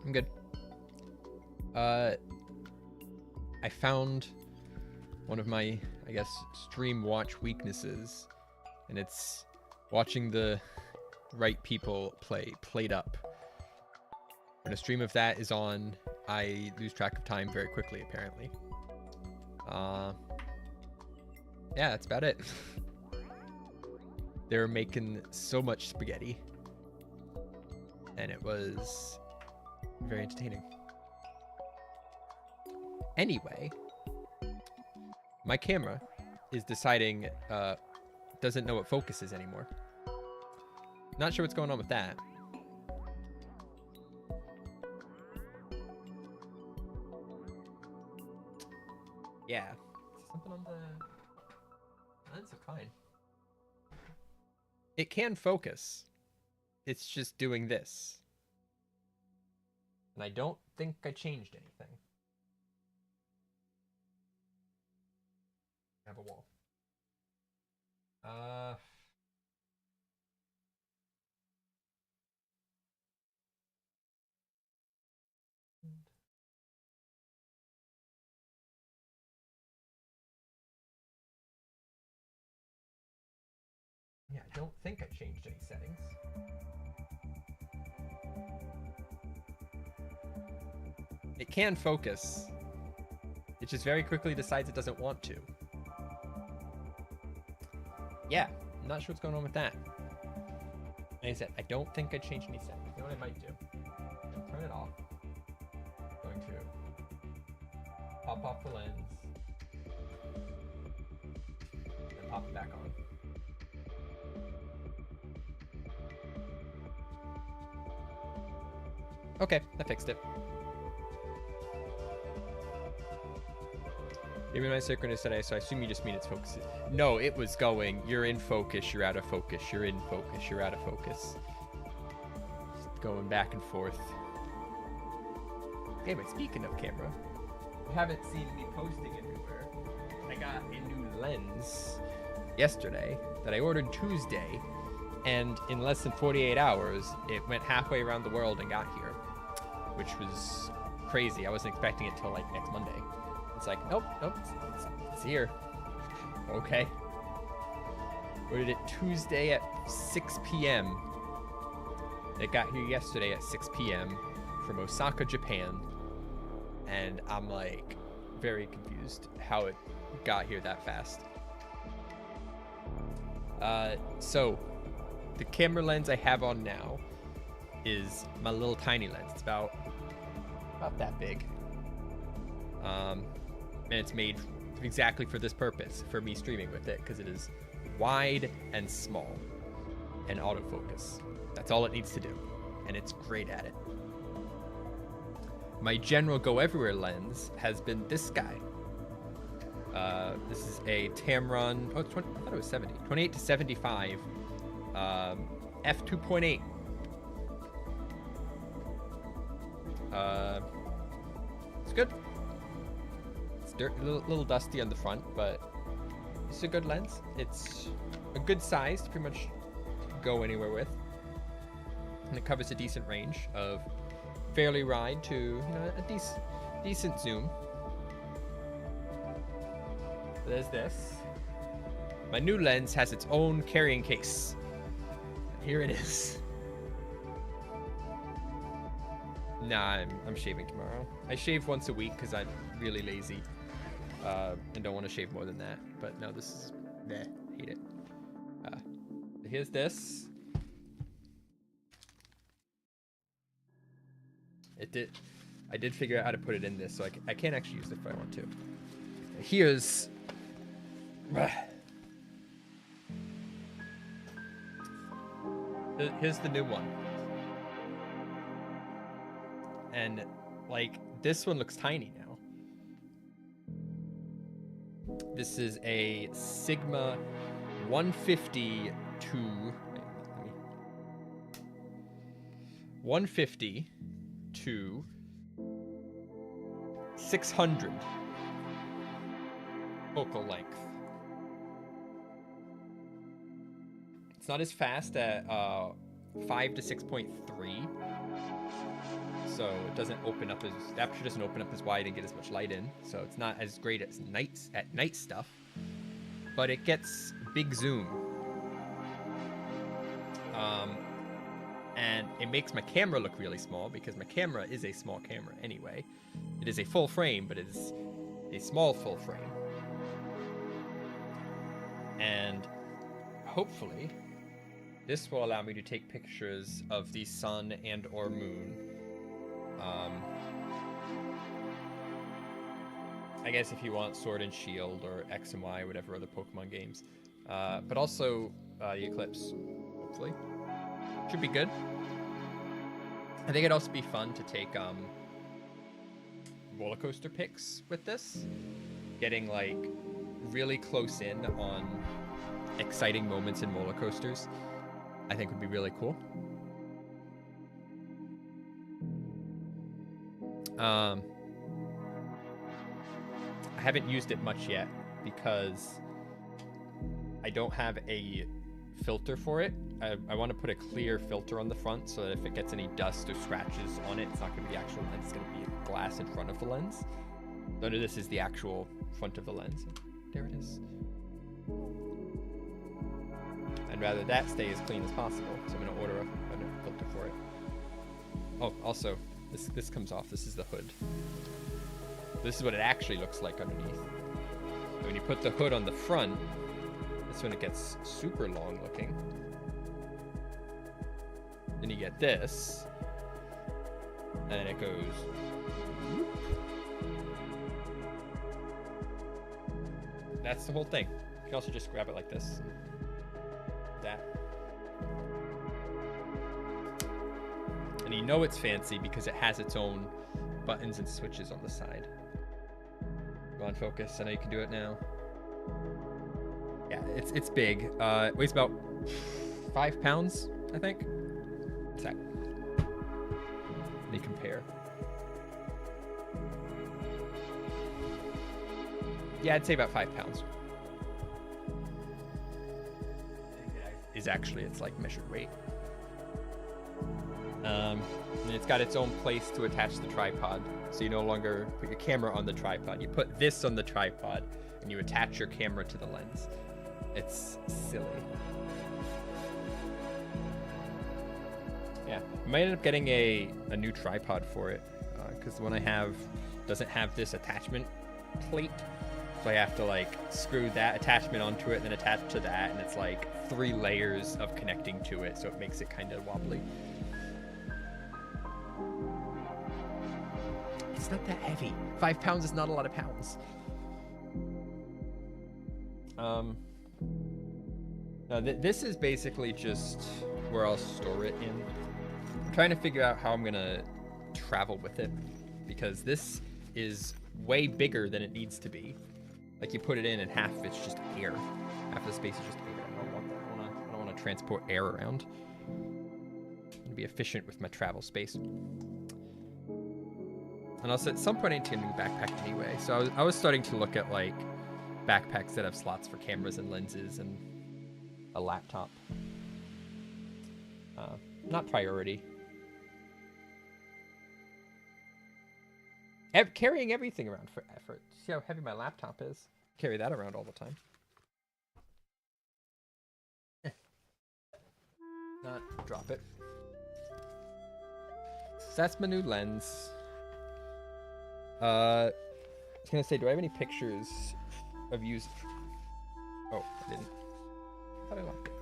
I'm good. I found one of my, I guess, stream watch weaknesses, and it's watching the right people play played up. When a stream of that is on, I lose track of time very quickly, apparently. Yeah, that's about it. They were making so much spaghetti, and it was very entertaining. Anyway, my camera is deciding, doesn't know what focus is anymore. Not sure what's going on with that. Yeah. Something on the lens are fine. It can focus. It's just doing this. And I don't think I changed anything. I have a wall. Yeah, I don't think I changed any settings. It can focus. It just very quickly decides it doesn't want to. Yeah, I'm not sure what's going on with that. Like I said, I don't think I changed any settings. You know what I might do? I'll turn it off. I'm going to pop off the lens. And pop it back on. Okay, I fixed it. Maybe my synchronous today, so I assume you just mean it's focused. No, it was going, you're in focus, you're out of focus, you're in focus, you're out of focus. Just going back and forth. Anyway, speaking of camera, you haven't seen me posting everywhere. I got a new lens yesterday that I ordered Tuesday, and in less than 48 hours, it went halfway around the world and got here, which was crazy. I wasn't expecting it till like next Monday. It's like, nope, it's here. Okay. Ordered it Tuesday at 6 p.m. It got here yesterday at 6 p.m. from Osaka, Japan. And I'm like very confused how it got here that fast. So the camera lens I have on now is my little tiny lens. It's about that big. And it's made exactly for this purpose, for me streaming with it, because it is wide and small and autofocus. That's all it needs to do, and it's great at it. My general go everywhere lens has been this guy. This is a Tamron, I thought it was 70, 28 to 75, f2.8. It's good. A little dusty on the front, but it's a good lens. It's a good size to pretty much go anywhere with, and it covers a decent range of fairly wide to a decent zoom. There's this. My new lens has its own carrying case. Here it is. Nah, I'm shaving tomorrow. I shave once a week because I'm really lazy. And don't want to shave more than that. But no, this is meh. Hate it. Here's this. I did figure out how to put it in this, so I can actually use it if I want to. Here's the new one. And like this one looks tiny now. This is a Sigma 150 to 150 to 600 focal length. It's not as fast at 5 to 6.3, so it doesn't open up as the aperture doesn't open up as wide and get as much light in. So it's not as great as night stuff, but it gets big zoom. And it makes my camera look really small because my camera is a small camera anyway. It is a full frame, but it is a small full frame. And hopefully this will allow me to take pictures of the sun and or moon. I guess if you want Sword and Shield or X and Y, whatever other Pokemon games. But also the Eclipse, hopefully. Should be good. I think it'd also be fun to take roller coaster pics with this. Getting like really close in on exciting moments in roller coasters, I think would be really cool. I haven't used it much yet because I don't have a filter for it. I want to put a clear filter on the front so that if it gets any dust or scratches on it, it's not going to be the actual lens, it's going to be glass in front of the lens. So this is the actual front of the lens. There it is. I'd rather that stay as clean as possible, so I'm going to order a filter for it. Oh, also, this comes off. This is the hood. This is what it actually looks like underneath. So when you put the hood on the front, that's when it gets super long looking. Then you get this, and it goes whoop. That's the whole thing. You can also just grab it like this. That. And you know it's fancy because it has its own buttons and switches on the side. Go on, focus. I know you can do it now. Yeah, it's big. It weighs about 5 pounds, I think. What's that? Let me compare. Yeah, I'd say about 5 pounds. Is actually its like measured weight. And it's got its own place to attach the tripod, so you no longer put your camera on the tripod. You put this on the tripod, and you attach your camera to the lens. It's silly. Yeah, I might end up getting a new tripod for it, because the one I have doesn't have this attachment plate. So I have to like screw that attachment onto it and then attach to that, and it's like 3 layers of connecting to it, so it makes it kind of wobbly. It's not that heavy. 5 pounds is not a lot of pounds. Now this is basically just where I'll store it in. I'm trying to figure out how I'm gonna travel with it, because this is way bigger than it needs to be. Like you put it in and half of it's just air. Half of the space is just air. I don't want that. I don't want to transport air around. I'm gonna be efficient with my travel space. And also at some point I need to get a new backpack anyway. So I was starting to look at like backpacks that have slots for cameras and lenses and a laptop. Not priority. Carrying everything around for effort. See how heavy my laptop is? Carry that around all the time. Not drop it. So that's my new lens. I was gonna say, do I have any pictures of using? Oh, I didn't. I thought I locked it.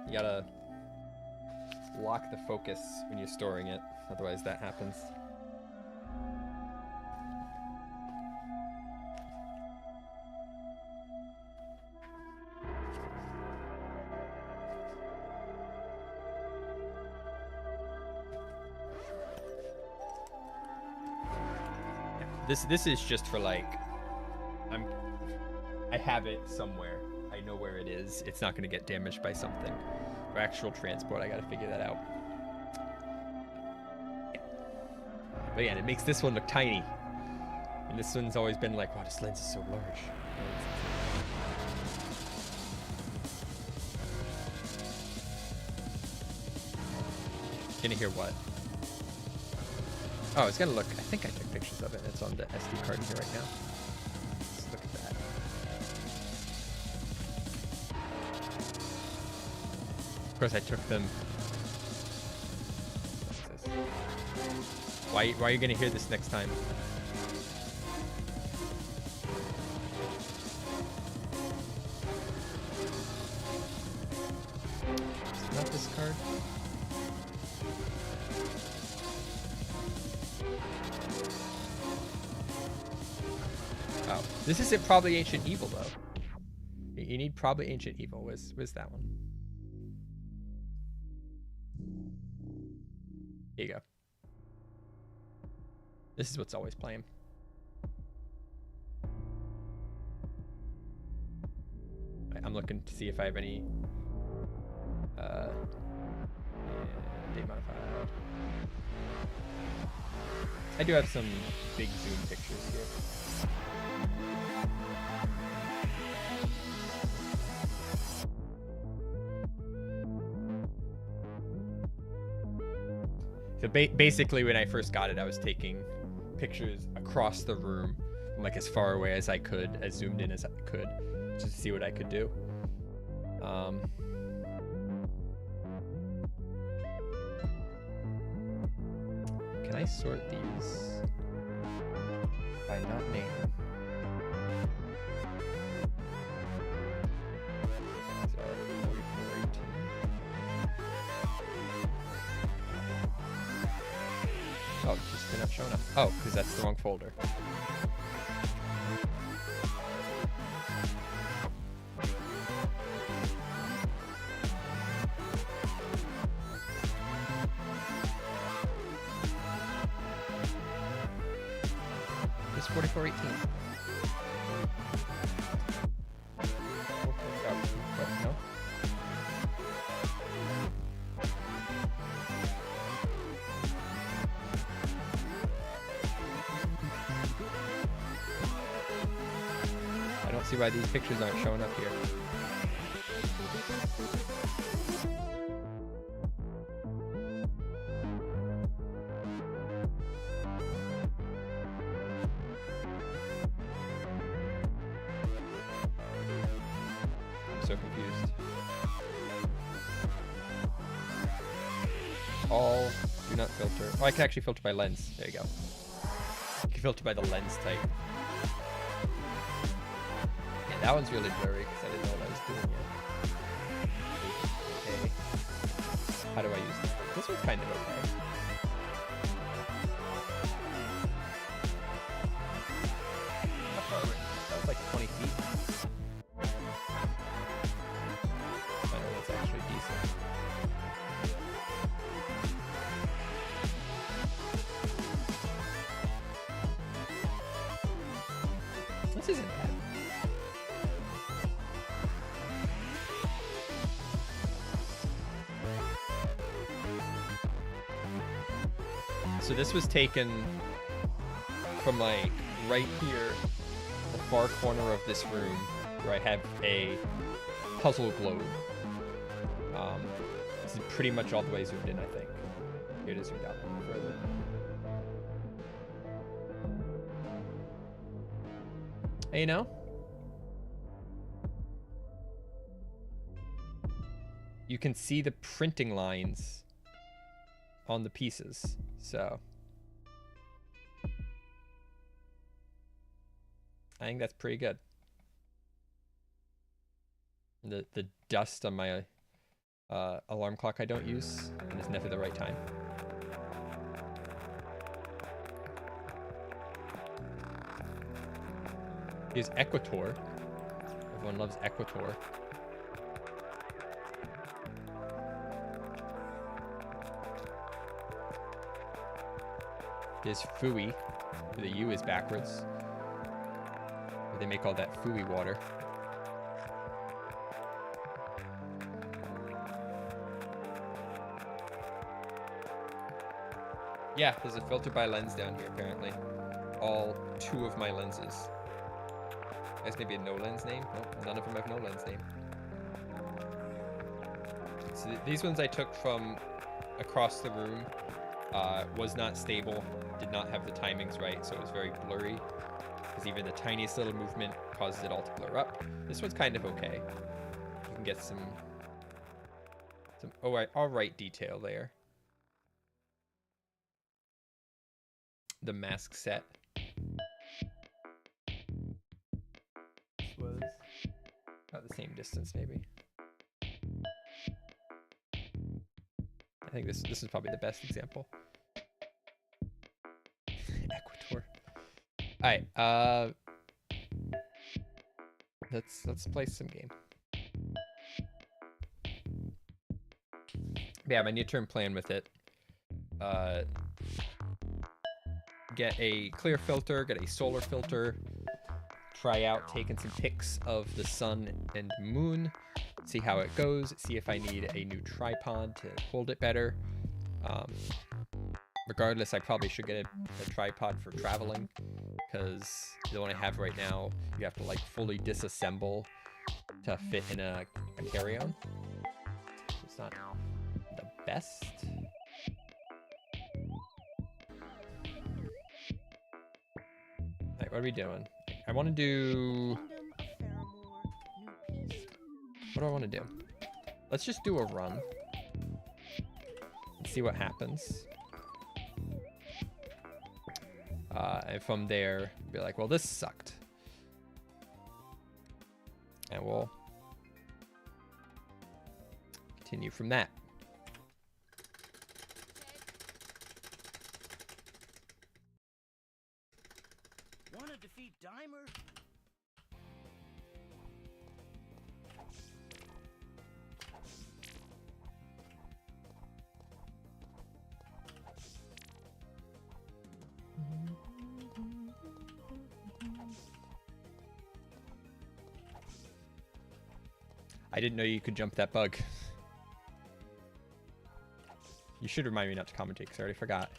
You gotta lock the focus when you're storing it, otherwise that happens. This is just for like, I have it somewhere. I know where it is. It's not gonna get damaged by something. For actual transport, I gotta figure that out. But yeah, it makes this one look tiny. And this one's always been like, wow, this lens is so large. Gonna hear what? Oh, it's gonna look, I think I took pictures of it. It's on the SD card here right now. Let's look at that. Of course, I took them. What's this? Why are you gonna hear this next time? Is it not this card? Oh, this isn't probably Ancient Evil though. You need probably Ancient Evil. Where's that one? Here you go. This is what's always playing. I'm looking to see if I have any date modified. I do have some big zoom pictures here. So basically when I first got it, I was taking pictures across the room, like as far away as I could, as zoomed in as I could, just to see what I could do. Can I sort these by not name? Oh, just they're not showing up. Oh, because that's the wrong folder. It's 4418. No? I don't see why these pictures aren't showing up here. I'm so confused. All do not filter. Oh, I can actually filter by lens. There you go. You can filter by the lens type. Yeah, that one's really blurry because I didn't know what I was doing yet. Okay. How do I use this? This one's kind of okay. How far away? That was like 20 feet. I know that's actually decent. This isn't bad. So this was taken from like right here, the far corner of this room, where I have a puzzle globe. This is pretty much all the way zoomed in, I think. Here it is zoomed out a little further. Hey, you know, you can see the printing lines on the pieces, so I think that's pretty good. The dust on my alarm clock I don't use, and it's never the right time. Here's Equator. Everyone loves Equator. There's Fui. The U is backwards. But they make all that Fui water. Yeah, there's a filter by lens down here, apparently. All 2 of my lenses. That's maybe a no lens name? Nope, none of them have no lens name. So these ones I took from across the room. Was not stable, did not have the timings right, so it was very blurry. Because even the tiniest little movement causes it all to blur up. This one's kind of okay. You can get some all right detail there. The mask set. This was about the same distance, maybe. I think this is probably the best example. Ecuador. All right. Let's play some game. Yeah, my near-term plan with it. Get a clear filter, get a solar filter, try out taking some pics of the sun and moon, see how it goes, see if I need a new tripod to hold it better. Regardless, I probably should get a tripod for traveling, because the one I have right now, you have to like fully disassemble to fit in a carry-on. It's not the best. Alright, what are we doing? I want to do... What do I want to do? Let's just do a run. And see what happens. And from there, be like, well, this sucked. And we'll continue from that. Want to defeat Dimer? I didn't know you could jump that bug. You should remind me not to commentate because I already forgot.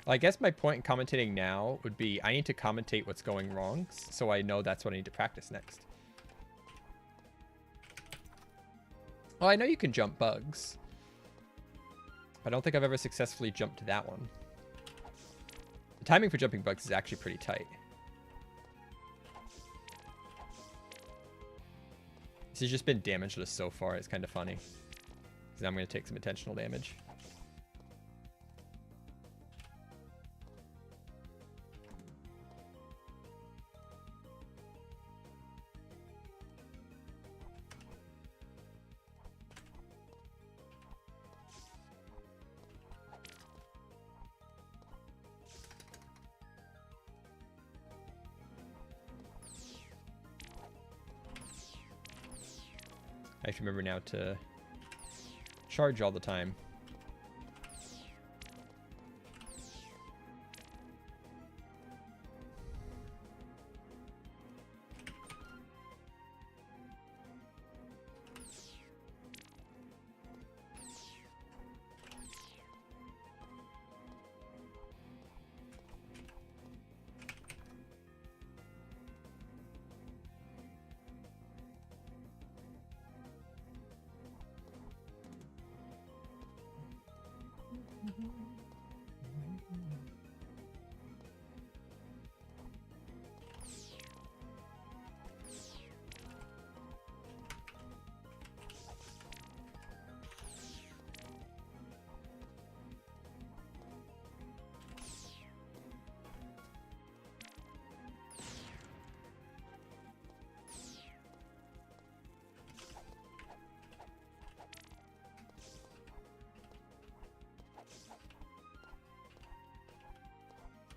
Well, I guess my point in commentating now would be I need to commentate what's going wrong so I know that's what I need to practice next. Well, I know you can jump bugs. But I don't think I've ever successfully jumped that one. The timing for jumping bugs is actually pretty tight. This has just been damageless so far. It's kind of funny. Because I'm going to take some intentional damage. I have to remember now to charge all the time.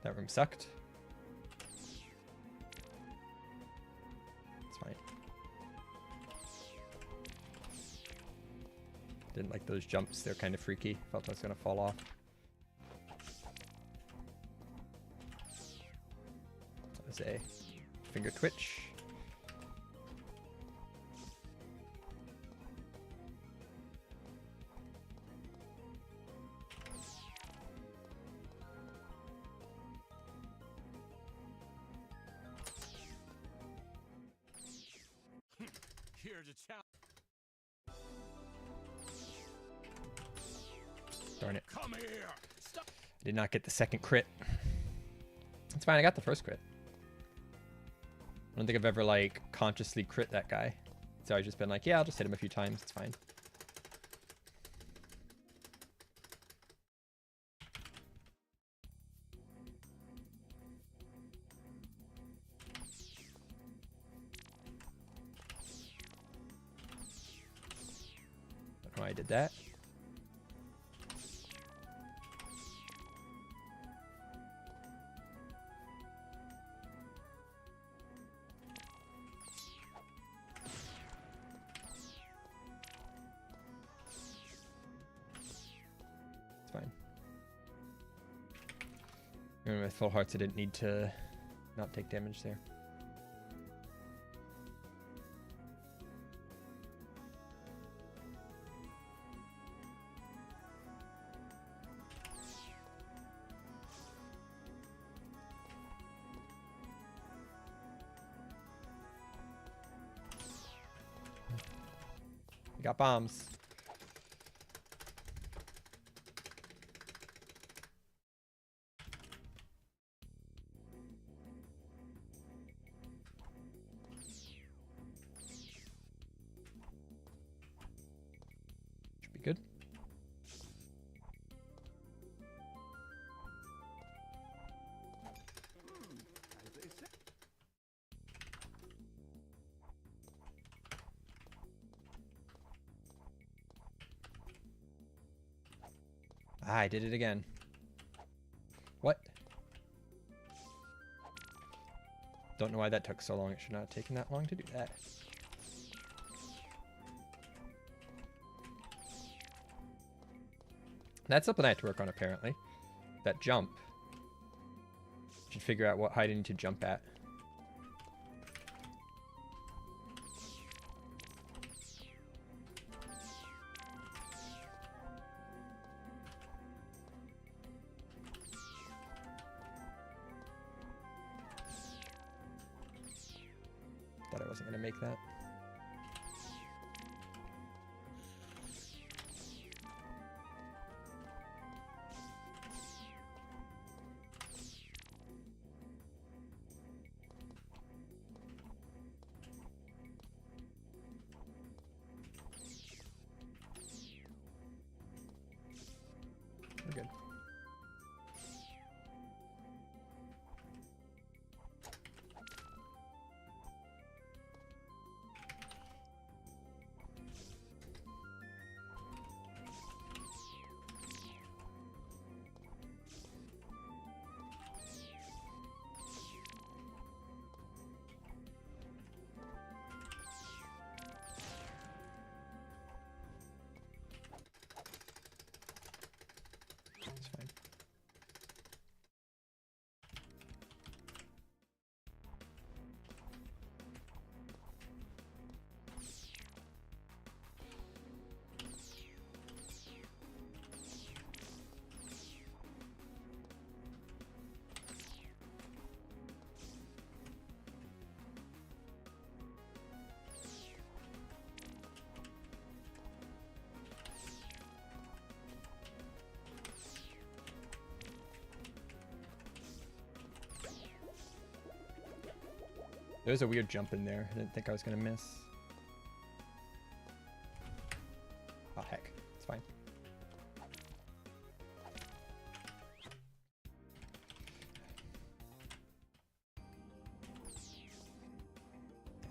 That room sucked. It's fine. Didn't like those jumps. They're kind of freaky. Felt I was going to fall off. That was a finger twitch. Here's a challenge. Darn it. Come here. Stop. I did not get the second crit. It's fine, I got the first crit. I don't think I've ever, like, consciously crit that guy. It's always just been like, yeah, I'll just hit him a few times, it's fine. Don't know why I did that. Fine. Remember, with full hearts, I didn't need to not take damage there. We got bombs. Good. Ah, I did it again. What? Don't know why that took so long. It should not have taken that long to do that. That's something I have to work on, apparently. That jump. Should figure out what height I need to jump at. Thought I wasn't going to make that. We're good. It's fine. There's a weird jump in there. I didn't think I was going to miss. Oh, heck. It's fine.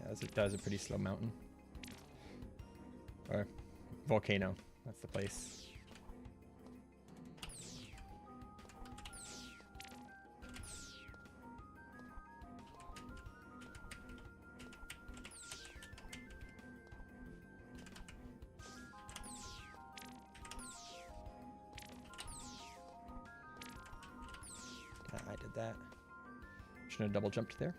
Yeah, that was a pretty slow mountain. Or volcano. That's the place. that. Shouldn't have double jumped there.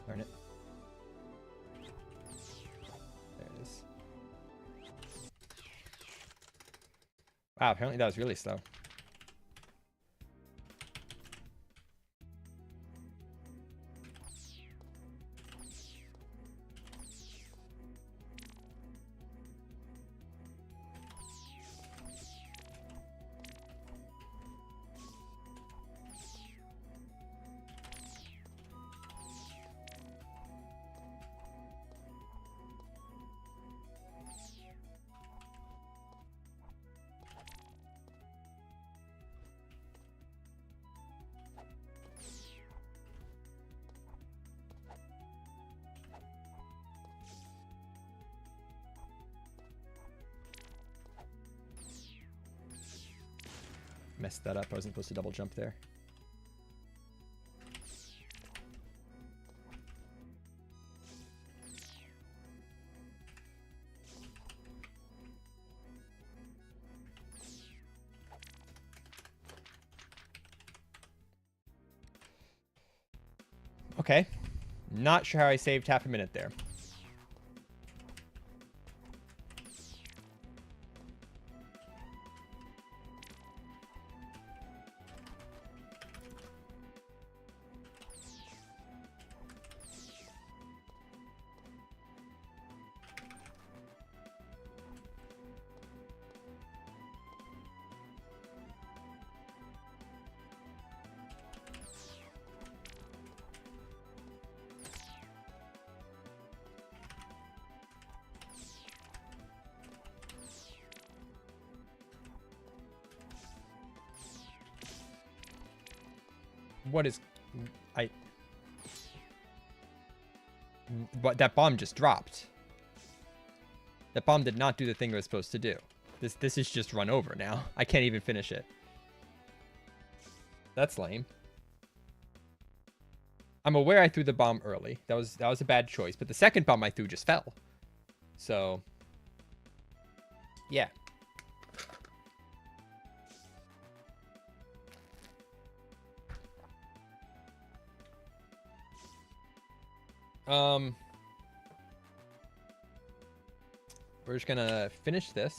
Darn it. There it is. Wow, apparently that was really slow. Messed that up. I wasn't supposed to double jump there. Okay. Not sure how I saved half a minute there. What is... What, that bomb just dropped. That bomb did not do the thing it was supposed to do. This is just run over now. I can't even finish it. That's lame. I'm aware I threw the bomb early. That was a bad choice. But the second bomb I threw just fell. So... yeah. We're just gonna finish this.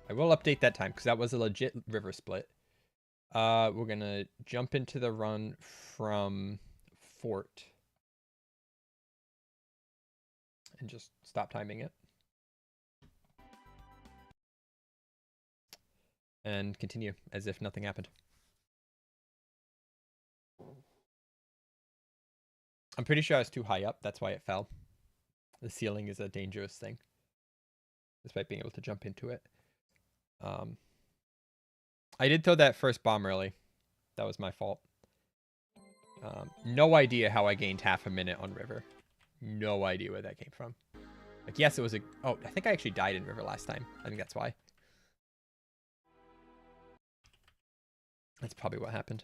I will update that time because that was a legit river split. We're gonna jump into the run from Fort and just stop timing it and continue as if nothing happened. I'm pretty sure I was too high up. That's why it fell. The ceiling is a dangerous thing, despite being able to jump into it. I did throw that first bomb early. That was my fault. No idea how I gained half a minute on river. No idea where that came from. Like, yes, it was a... oh, I think I actually died in river last time. I think that's why. That's probably what happened.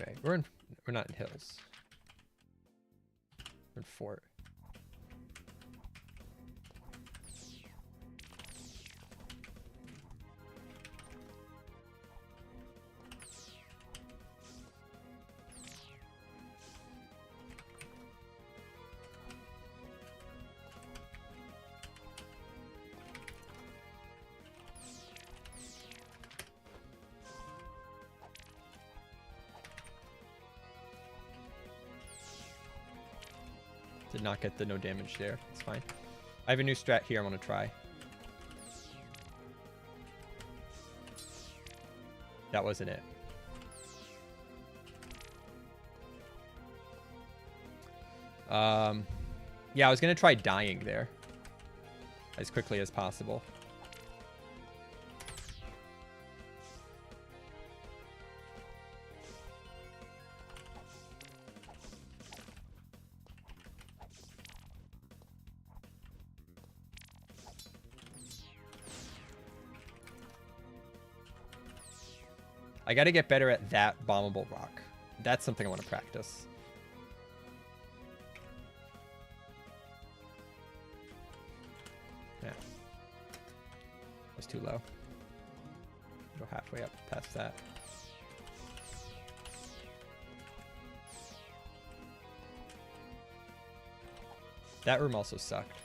Okay, we're not in hills. We're in Fort. Did not get the no damage there. It's fine. I have a new strat here I want to try. That wasn't it. Yeah, I was going to try dying there as quickly as possible. I got to get better at that bombable rock. That's something I want to practice. Yeah. That's too low. Go halfway up past that. That room also sucked.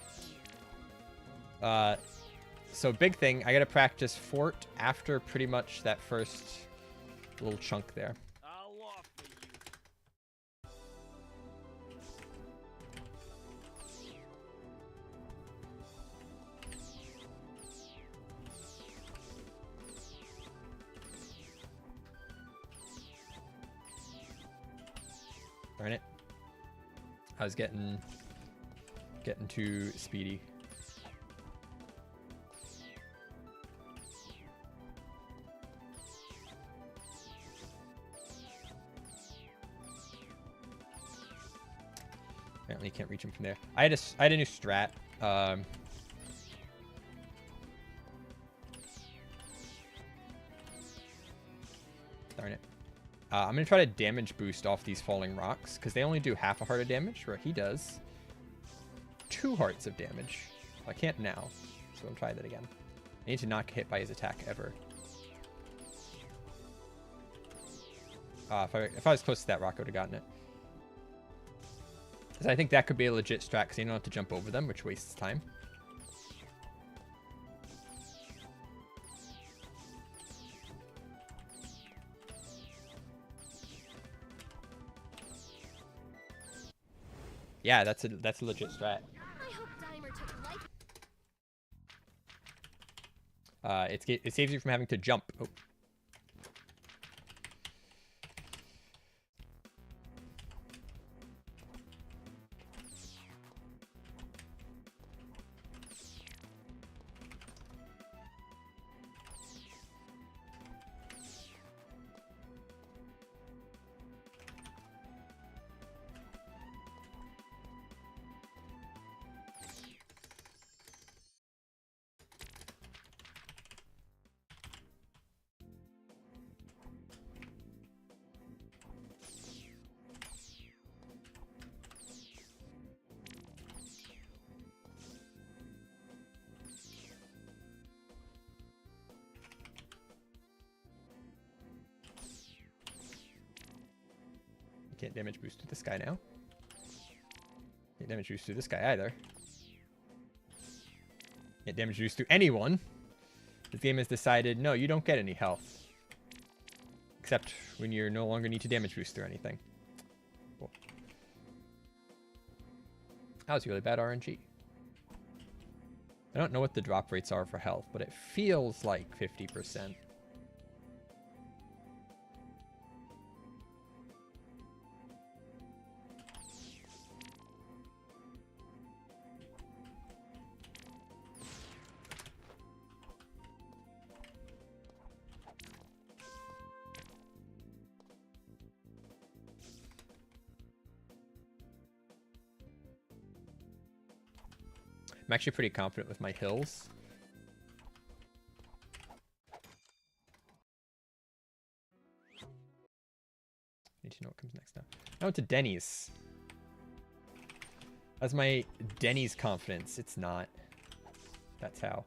So big thing, I got to practice fort after pretty much that first little chunk there. I'll walk with you. Darn it. I was getting too speedy. Apparently you can't reach him from there. I had a new strat. Darn it. I'm going to try to damage boost off these falling rocks, because they only do half a heart of damage, where he does 2 hearts of damage. Well, I can't now, so I'm trying that again. I need to not get hit by his attack ever. If I was close to that rock, I would have gotten it. So I think that could be a legit strat, because you don't have to jump over them, which wastes time. Yeah, that's a legit strat. I hope Dimer took like It saves you from having to jump. Oh. Can't damage boost to this guy now. Can't damage boost to this guy either. Can't damage boost to anyone. This game has decided, no, you don't get any health. Except when you no longer need to damage boost through anything. Cool. That was really bad RNG. I don't know what the drop rates are for health, but it feels like 50%. I'm actually pretty confident with my hills. Need to know what comes next now. Now to Denny's. That's my Denny's confidence. It's not. That's how,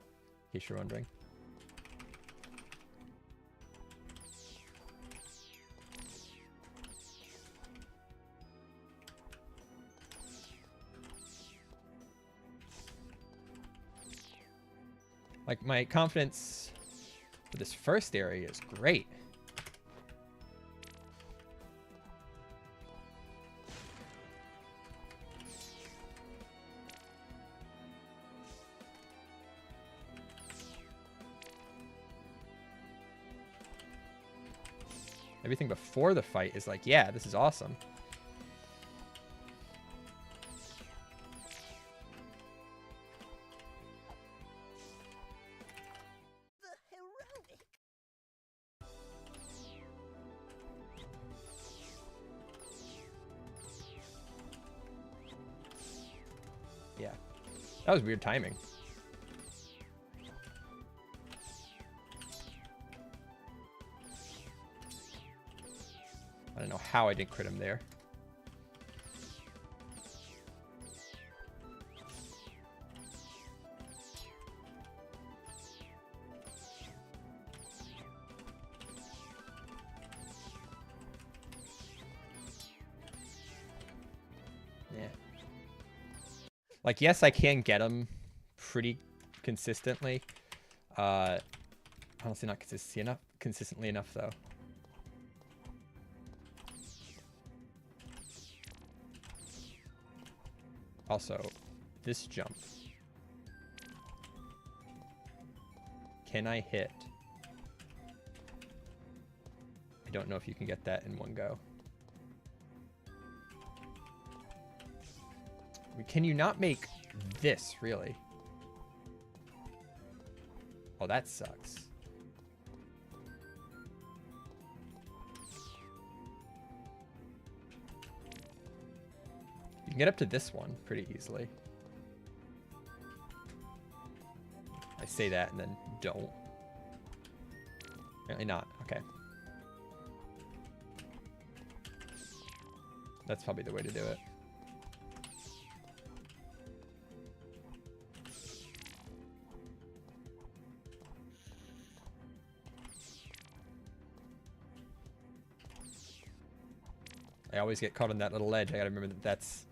in case you're wondering. Like, my confidence for this first area is great. Everything before the fight is like, yeah, this is awesome. The heroic. Yeah. That was weird timing. I don't know how I didn't crit him there. Yeah. Like, yes, I can get him pretty consistently. Honestly, not consistently enough, though. Also, this jump. Can I hit? I don't know if you can get that in one go. Can you not make this, really? Oh, that sucks. You can get up to this one pretty easily. I say that and then don't. Apparently not. Okay. That's probably the way to do it. I always get caught on that little ledge. I gotta remember that that's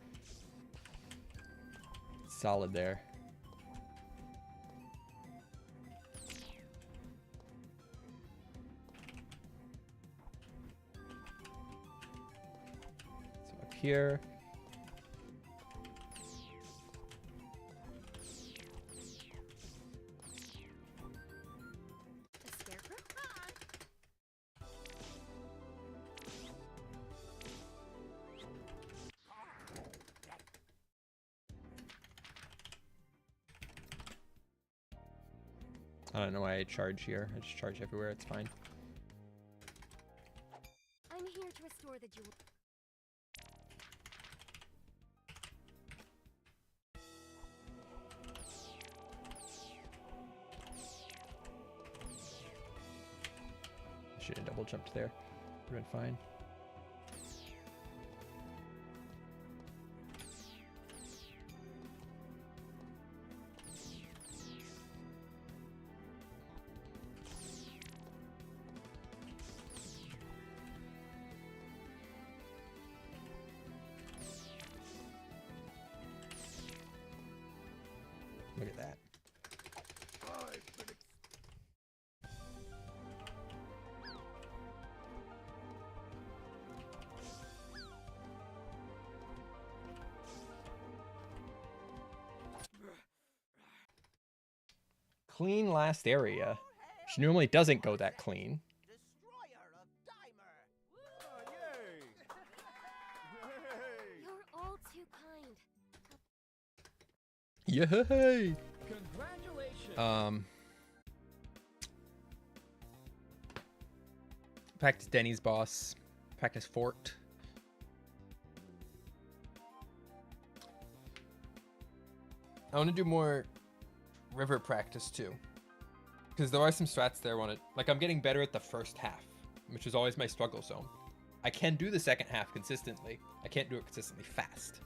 solid there. So up here. A scarecrow? I don't know why I charge here. I just charge everywhere. It's fine. I'm here to restore the jewel. I should have double jumped there. Would have been fine. Look at that. Clean last area. She normally doesn't go that clean. Destroyer of Dimer. Yay! You're all too kind. Yay! Congratulations. Practice Denny's boss. Practice Fort. I want to do more river practice too, because there are some strats there. Like, I'm getting better at the first half, which is always my struggle zone. I can do the second half consistently. I can't do it consistently fast.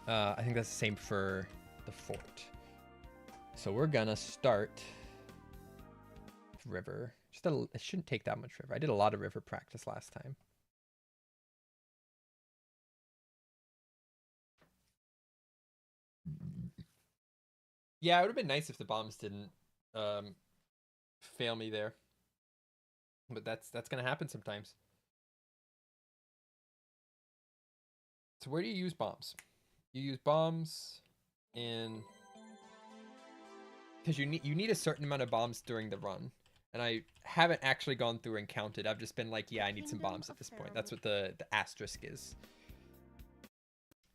I think that's the same for the fort. So we're gonna start river. It shouldn't take that much river. I did a lot of river practice last time. Yeah, it would have been nice if the bombs didn't fail me there. But that's gonna happen sometimes. So where do you use bombs? You use bombs in, because you need a certain amount of bombs during the run. And I haven't actually gone through and counted. I've just been like, yeah, I need some bombs at this point. That's what the asterisk is.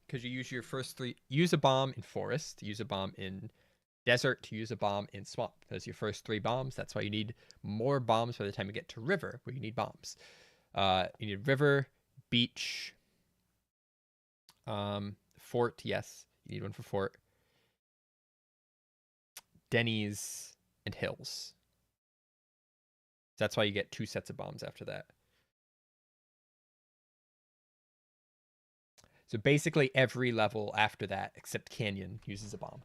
Because you use your first 3. Use a bomb in forest. Use a bomb in desert. To use a bomb in swamp. Those are your first 3 bombs. That's why you need more bombs by the time you get to river, where you need bombs. You need river, beach, fort. Yes, you need one for fort. Denny's and hills. That's why you get 2 sets of bombs after that. So basically every level after that, except Canyon, uses a bomb.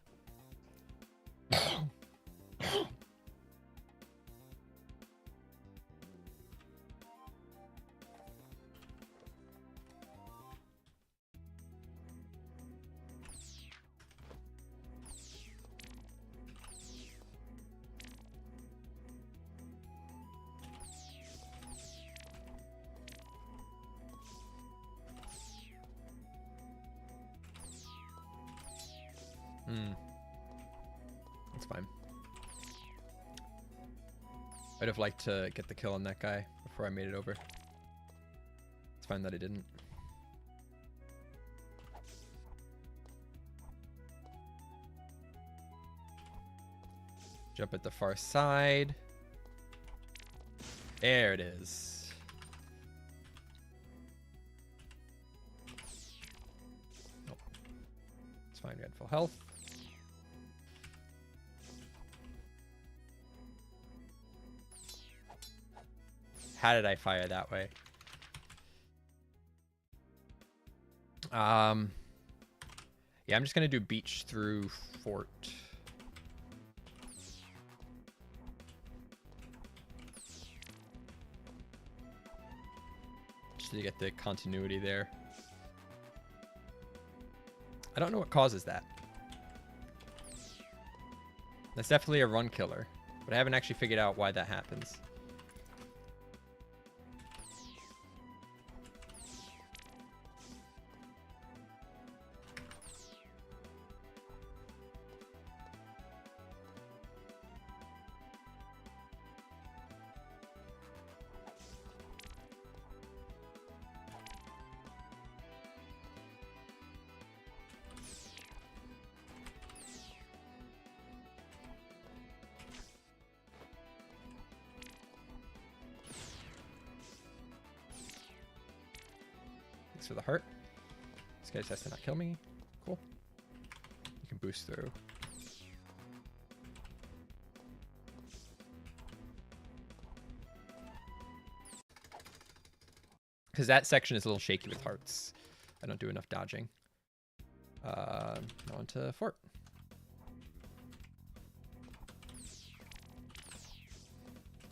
That's fine. I'd have liked to get the kill on that guy before I made it over. It's fine that I didn't. Jump at the far side. There it is. Nope. It's fine, we had full health. How did I fire that way? Yeah, I'm just gonna do beach through fort. Just to get the continuity there. I don't know what causes that. That's definitely a run killer, but I haven't actually figured out why that happens. For the heart. This guy just has to not kill me. Cool. You can boost through. Because that section is a little shaky with hearts. I don't do enough dodging. On to fort.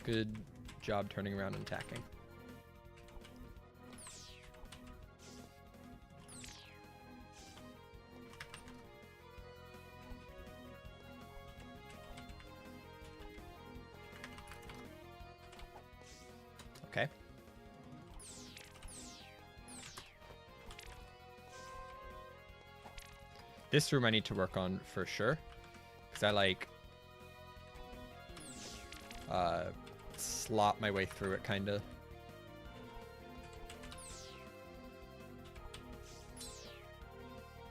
Good job turning around and attacking. Okay. This room I need to work on for sure. Because I like slot my way through it kind of.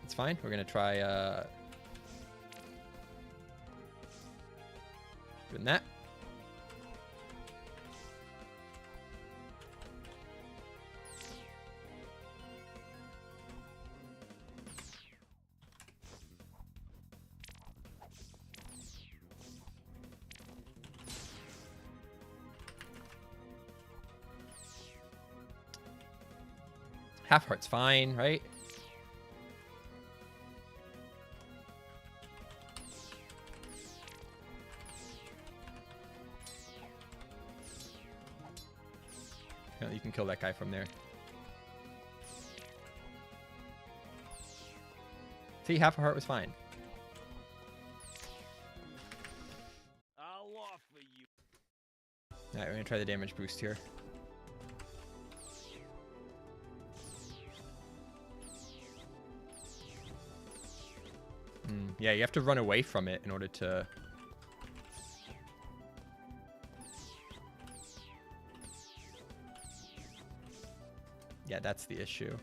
It's fine. We're going to try doing that. Half heart's fine, right? No, you can kill that guy from there. See, half a heart was fine. I'll offer you. Alright, we're gonna try the damage boost here. Yeah, you have to run away from it in order to... Yeah, that's the issue.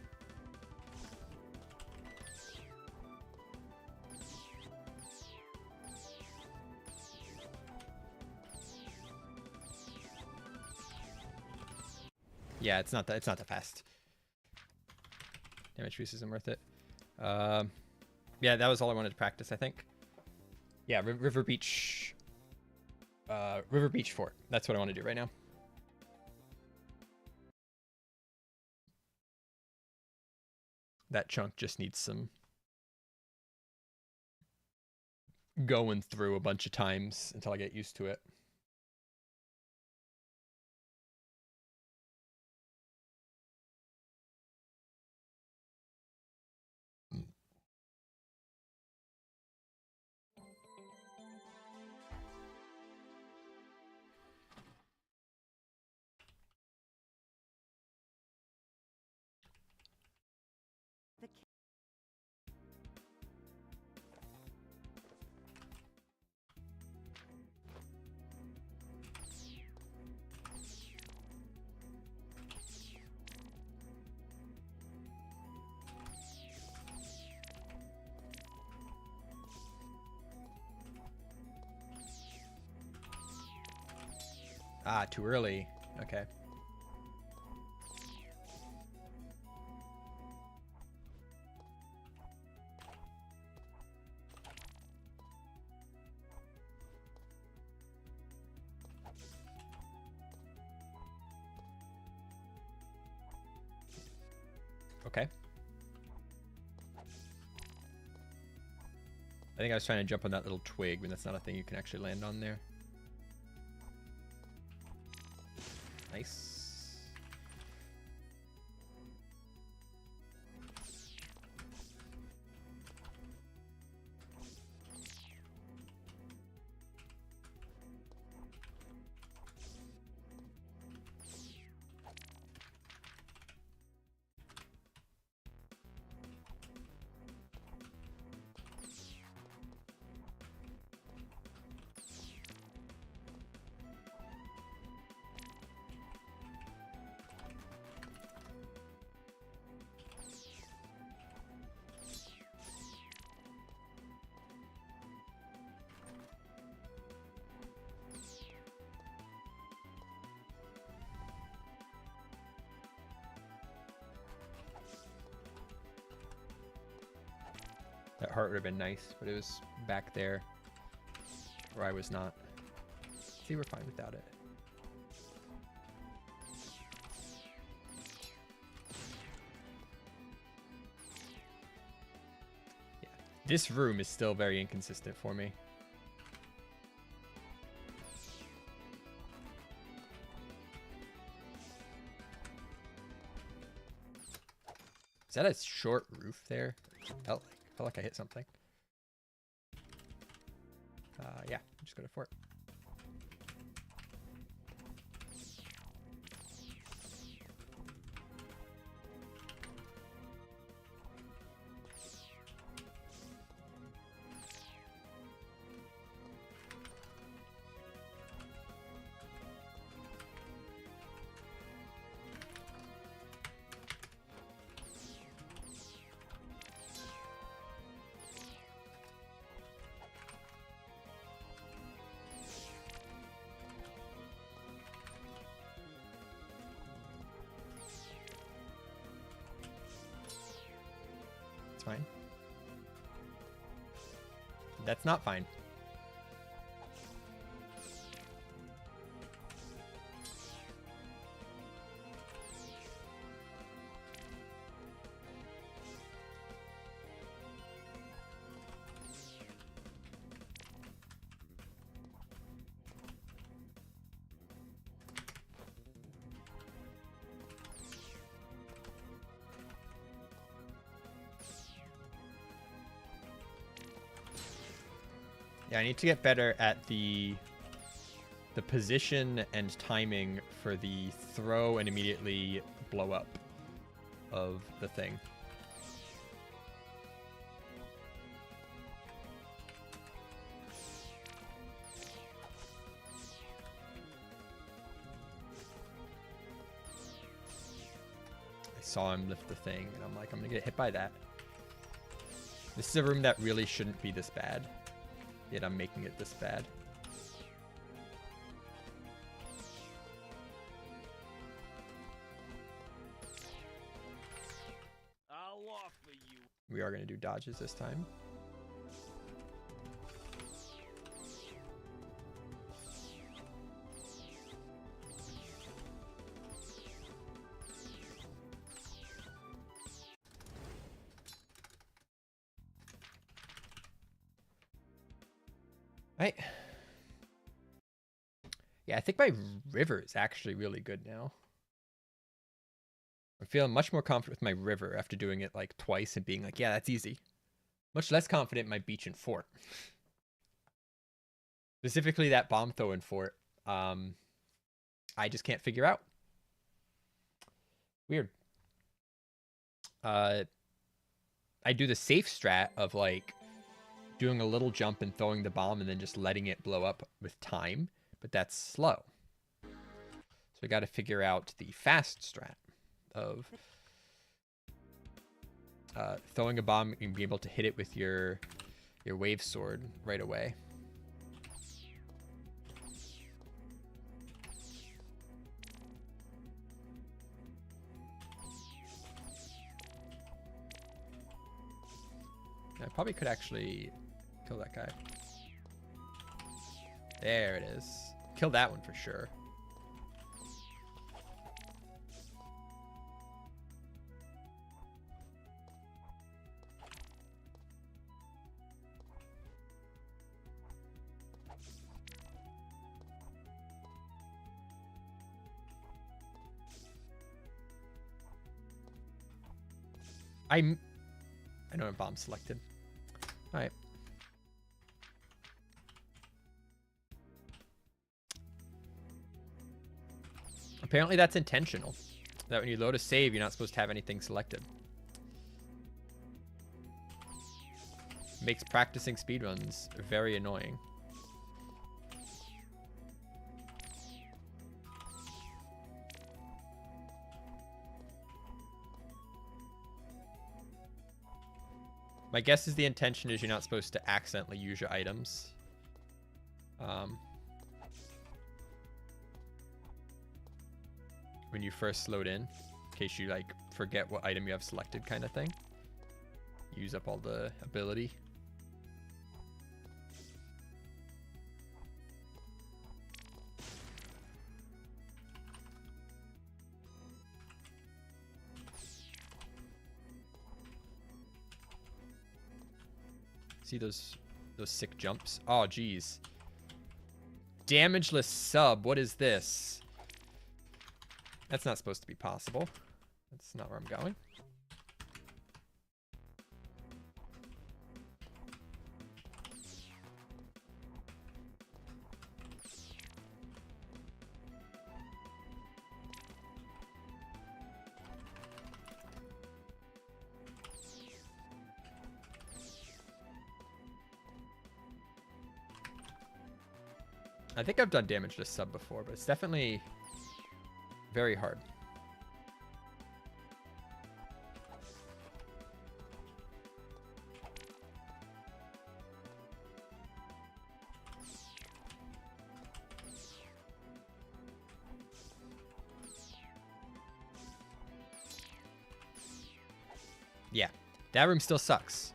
Yeah, it's not that fast. Damage boost isn't worth it. Yeah, that was all I wanted to practice, I think. Yeah, River Beach Fort. That's what I want to do right now. That chunk just needs some going through a bunch of times until I get used to it. Ah, too early. Okay. Okay. I think I was trying to jump on that little twig, but that's not a thing you can actually land on there. Nice. That heart would have been nice, but it was back there where I was not. See, we're fine without it. Yeah, this room is still very inconsistent for me. Is that a short roof there? Felt like I hit something. Yeah, I'm just gonna fort. Fine. That's not fine. Yeah, I need to get better at the position and timing for the throw and immediately blow up of the thing. saw him lift the thing, and I'm like, I'm gonna get hit by that. This is a room that really shouldn't be this bad, yet I'm making it this bad. I'll offer you. We are gonna do dodges this time. Right. Yeah, I think my river is actually really good now. I'm feeling much more confident with my river after doing it like twice and being like, yeah, that's easy. Much less confident in my beach and fort. Specifically that bomb throwing fort. I just can't figure out. Weird. I do the safe strat of like doing a little jump and throwing the bomb and then just letting it blow up with time, but that's slow. So we got to figure out the fast strat of throwing a bomb and be able to hit it with your wave sword right away. I probably could actually kill that guy. There it is. Kill that one for sure. I know a bomb selected. All right. Apparently that's intentional. That when you load a save, you're not supposed to have anything selected. Makes practicing speedruns very annoying. My guess is the intention is you're not supposed to accidentally use your items. When you first load in case you like forget what item you have selected kind of thing. Use up all the ability. See those sick jumps? Oh, geez. Damageless sub. What is this? That's not supposed to be possible. That's not where I'm going. I think I've done damage to sub before, but it's definitely very hard. Yeah, that room still sucks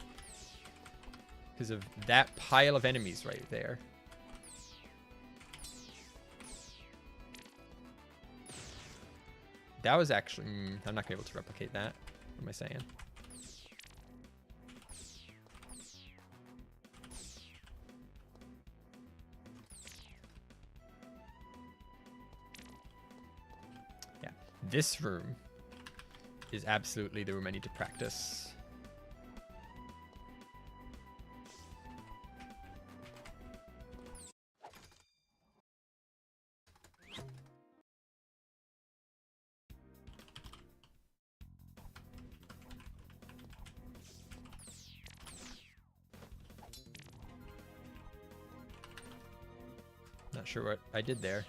because of that pile of enemies right there. That was actually... I'm not going to be able to replicate that. What am I saying? Yeah. This room is absolutely the room I need to practice. Not sure what I did there.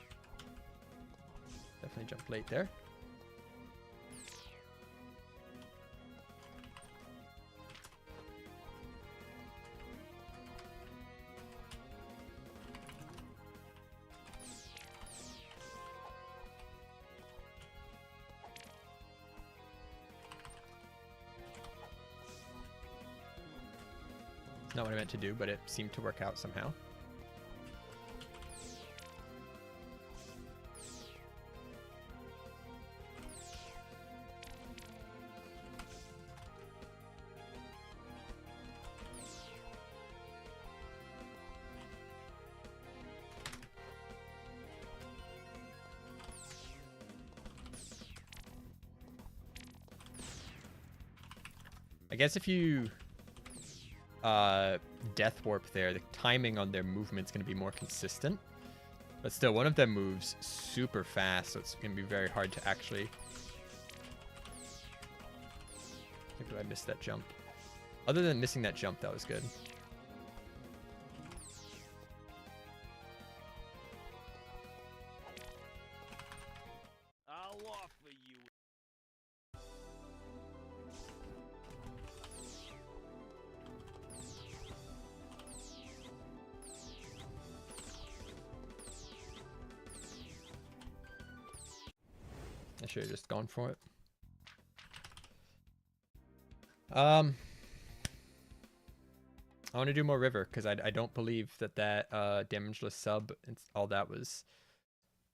Definitely jumped late there. Not what I meant to do, but it seemed to work out somehow. I guess if you death warp there, the timing on their movement's going to be more consistent. But still, one of them moves super fast, so it's going to be very hard to actually... I think I missed that jump. Other than missing that jump, that was good. I'll offer you. I should have just gone for it. I want to do more river because I don't believe that damageless sub and all that was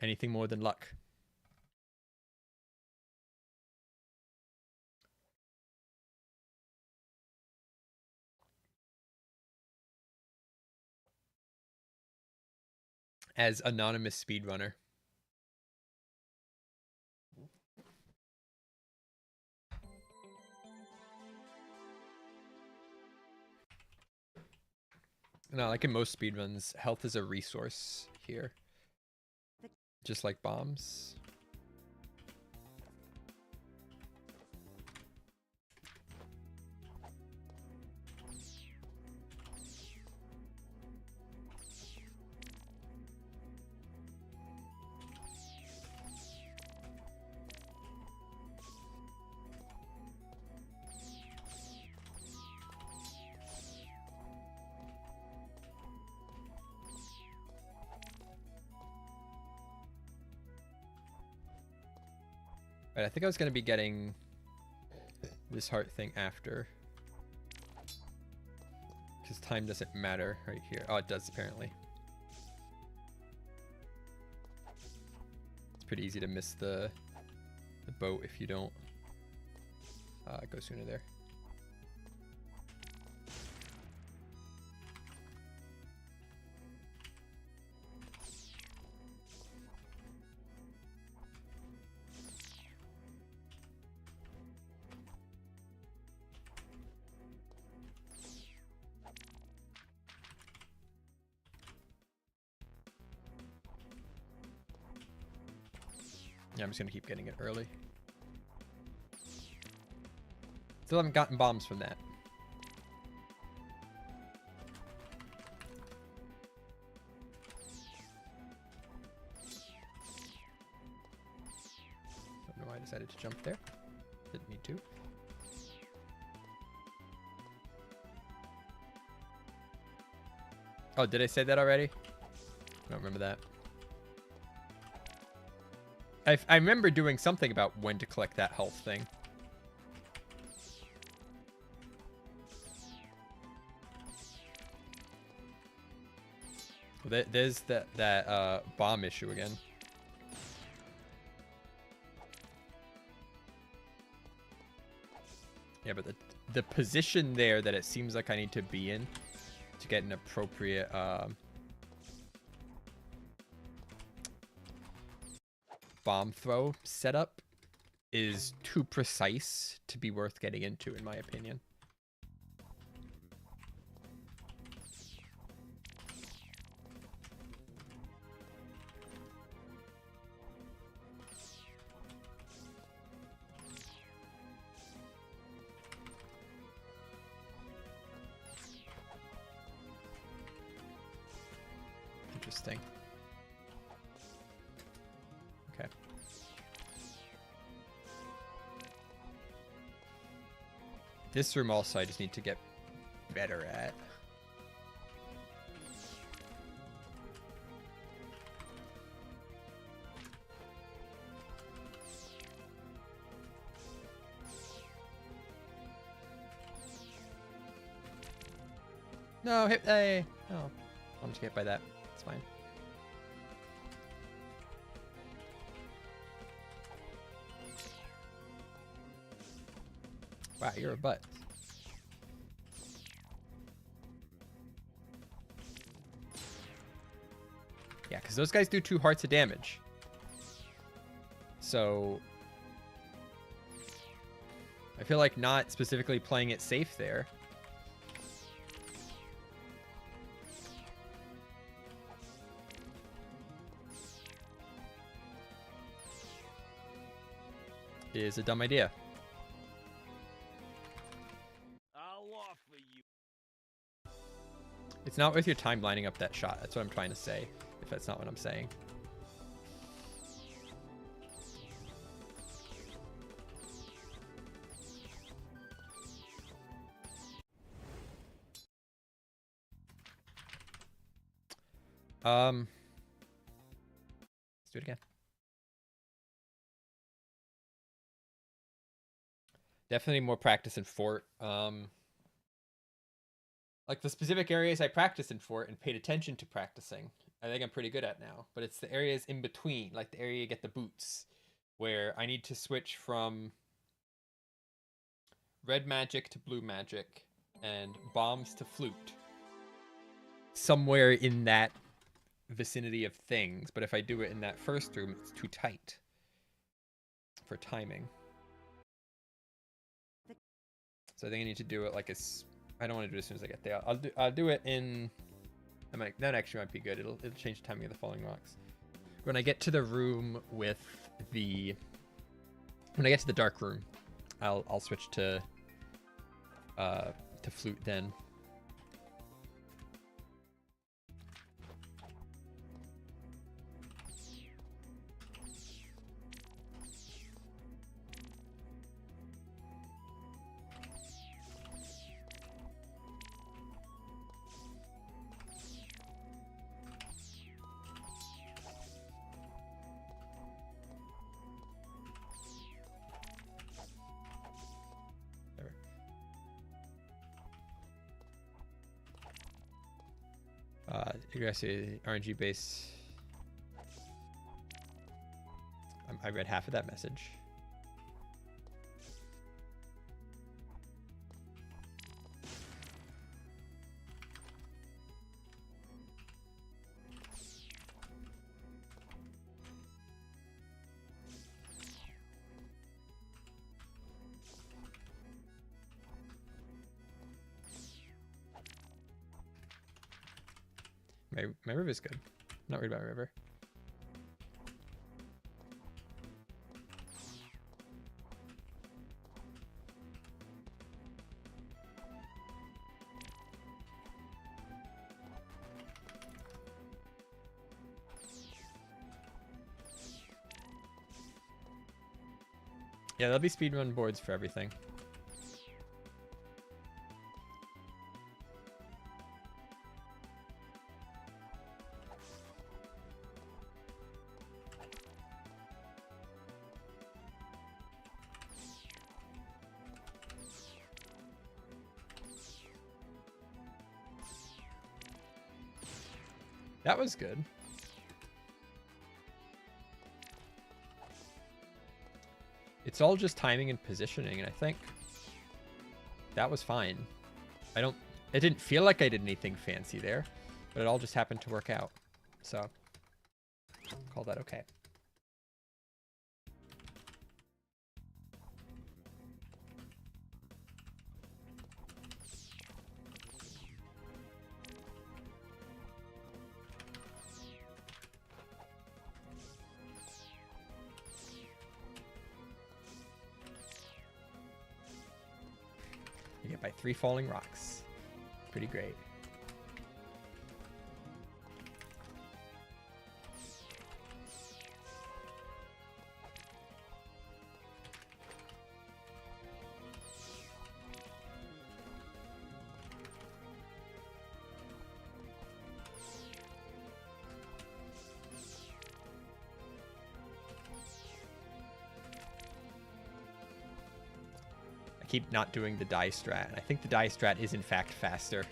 anything more than luck. As anonymous speedrunner. No, like in most speedruns, health is a resource here. Just like bombs. Right, I think I was going to be getting this heart thing after. Because time doesn't matter right here. Oh, it does apparently. It's pretty easy to miss the boat if you don't go sooner there. Yeah, I'm just gonna keep getting it early. Still haven't gotten bombs from that. Don't know why I decided to jump there. Didn't need to. Oh, did I say that already? I don't remember that. I remember doing something about when to collect that health thing. Well, there's that bomb issue again. Yeah, but the position there that it seems like I need to be in to get an appropriate bomb throw setup is too precise to be worth getting into, in my opinion. Interesting. Okay. This room also I just need to get better at. No, hit. Hey. Oh, I'm just hit by that. It's fine. Wow, you're a butt. Yeah, because those guys do 2 hearts of damage. So I feel like not specifically playing it safe there. Is a dumb idea. I'll offer you. It's not worth your time lining up that shot. That's what I'm trying to say, if that's not what I'm saying. Let's do it again. Definitely more practice in Fort. Like the specific areas I practiced in Fort and paid attention to practicing, I think I'm pretty good at now. But it's the areas in between, like the area you get the boots, where I need to switch from red magic to blue magic and bombs to flute. Somewhere in that vicinity of things. But if I do it in that first room, it's too tight for timing. So I think I need to do it like I don't want to do it as soon as I get there. I'll do it in. That actually might be good. It'll change the timing of the falling rocks. When I get to the room with the. When I get to the dark room, I'll switch to flute then. Aggressive RNG base. I read half of that message. My river's good. I'm not worried about my river. Yeah, there'll be speedrun boards for everything. That was good. It's all just timing and positioning, and I think that was fine. It didn't feel like I did anything fancy there, but it all just happened to work out. So, call that okay. You get by 3 falling rocks. Pretty great. Keep not doing the die strat. I think the die strat is in fact faster.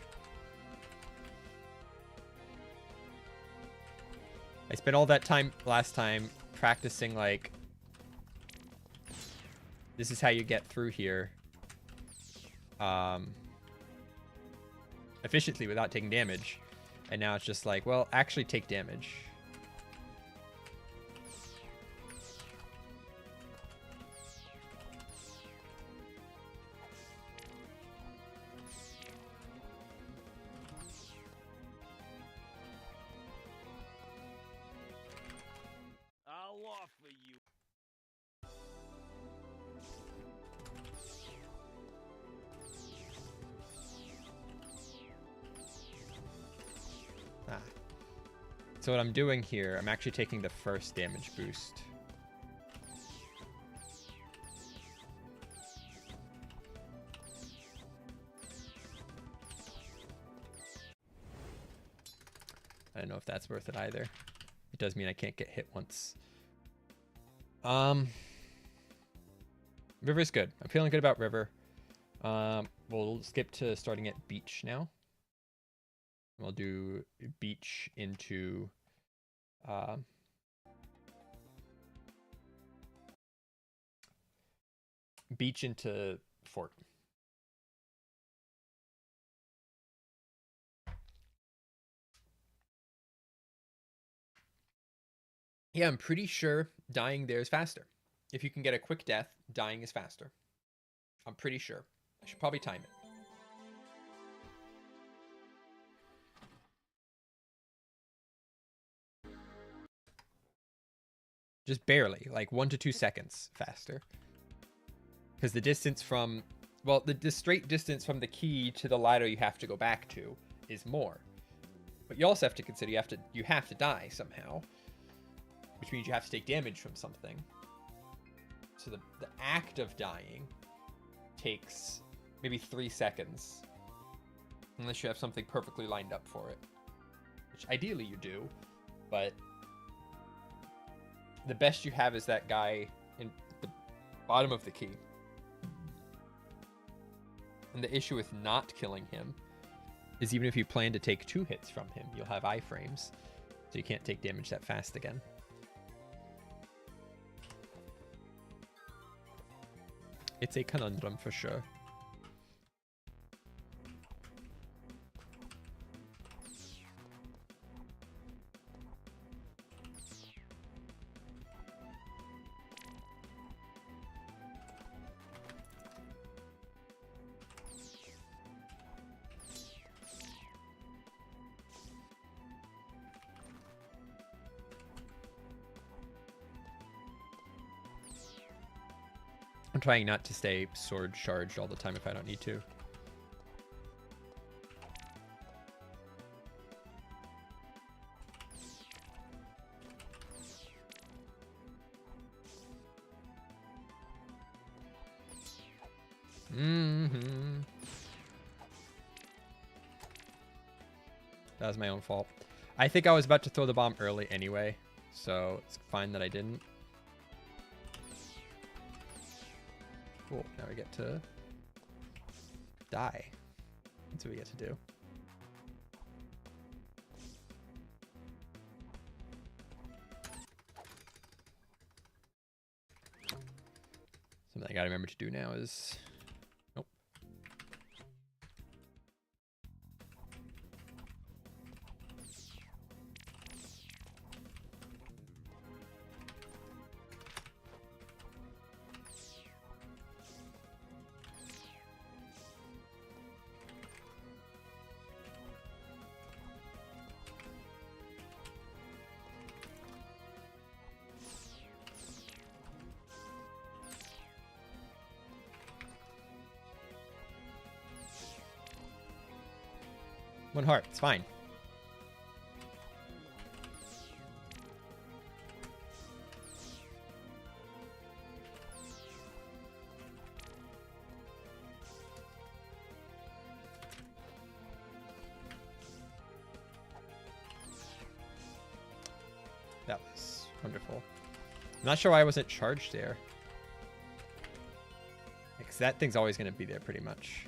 I spent all that time last time practicing, like, this is how you get through here efficiently without taking damage. And now it's just like, well, actually take damage. I'll offer you. Ah. So what I'm doing here, I'm actually taking the first damage boost. I don't know if that's worth it either. It does mean I can't get hit once. River's good. I'm feeling good about River. We'll skip to starting at Beach now. We'll do Beach into Fort. Yeah, I'm pretty sure dying there is faster. If you can get a quick death, dying is faster. I'm pretty sure. I should probably time it. Just barely, like 1 to 2 seconds faster. Because the distance from, well, the straight distance from the key to the ladder you have to go back to is more. But you also have to consider you have to die somehow, which means you have to take damage from something. So the act of dying takes maybe 3 seconds, unless you have something perfectly lined up for it, which ideally you do, but the best you have is that guy in the bottom of the key. And the issue with not killing him is even if you plan to take 2 hits from him, you'll have iframes, so you can't take damage that fast again. It's a conundrum for sure. I'm trying not to stay sword charged all the time if I don't need to. That was my own fault. I think I was about to throw the bomb early anyway, so it's fine that I didn't. Cool, now we get to die. That's what we get to do. Something I gotta remember to do now is... Nope. One heart, it's fine. That was wonderful. I'm not sure why I wasn't charged there. Because that thing's always going to be there pretty much.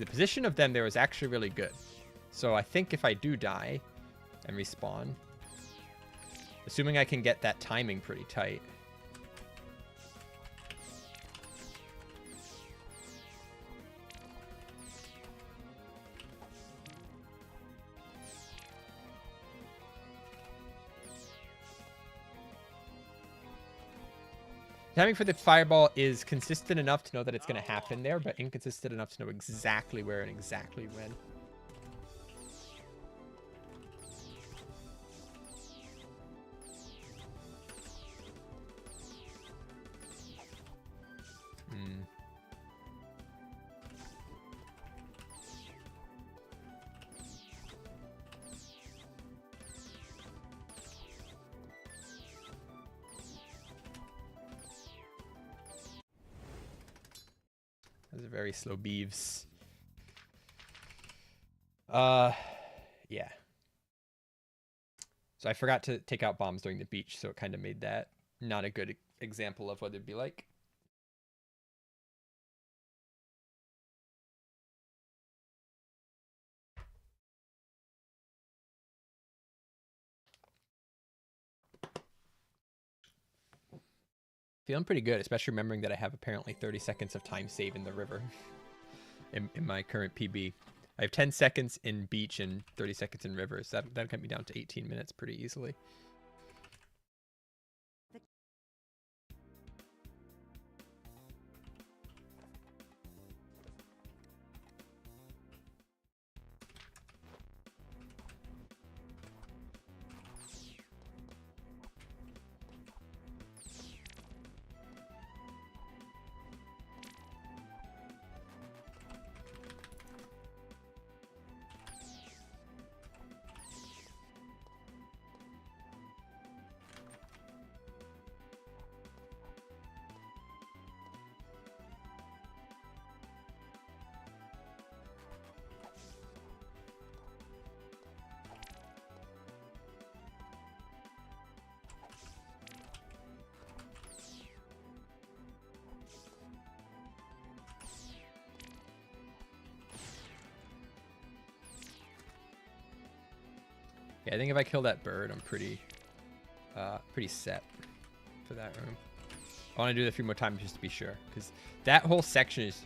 The position of them there is actually really good. So I think if I do die and respawn, assuming I can get that timing pretty tight. Timing for the fireball is consistent enough to know that it's going to happen there, but inconsistent enough to know exactly where and exactly when. Those are very slow beeves. Yeah. So I forgot to take out bombs during the beach, so it kind of made that not a good example of what it'd be like. Feeling pretty good, especially remembering that I have apparently 30 seconds of time save in the river in my current PB. I have 10 seconds in beach and 30 seconds in rivers. That cut me down to 18 minutes pretty easily. Yeah, I think if I kill that bird, I'm pretty set for that room. I want to do it a few more times just to be sure, because that whole section is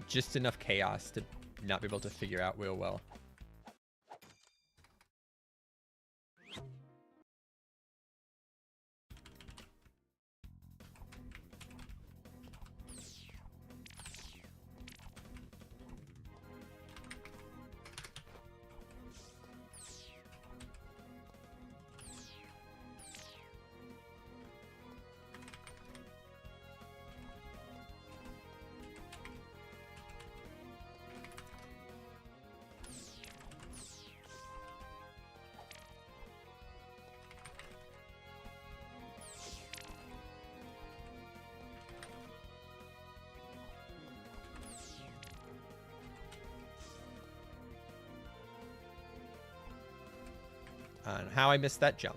just enough chaos to not be able to figure out real well. On how I missed that jump.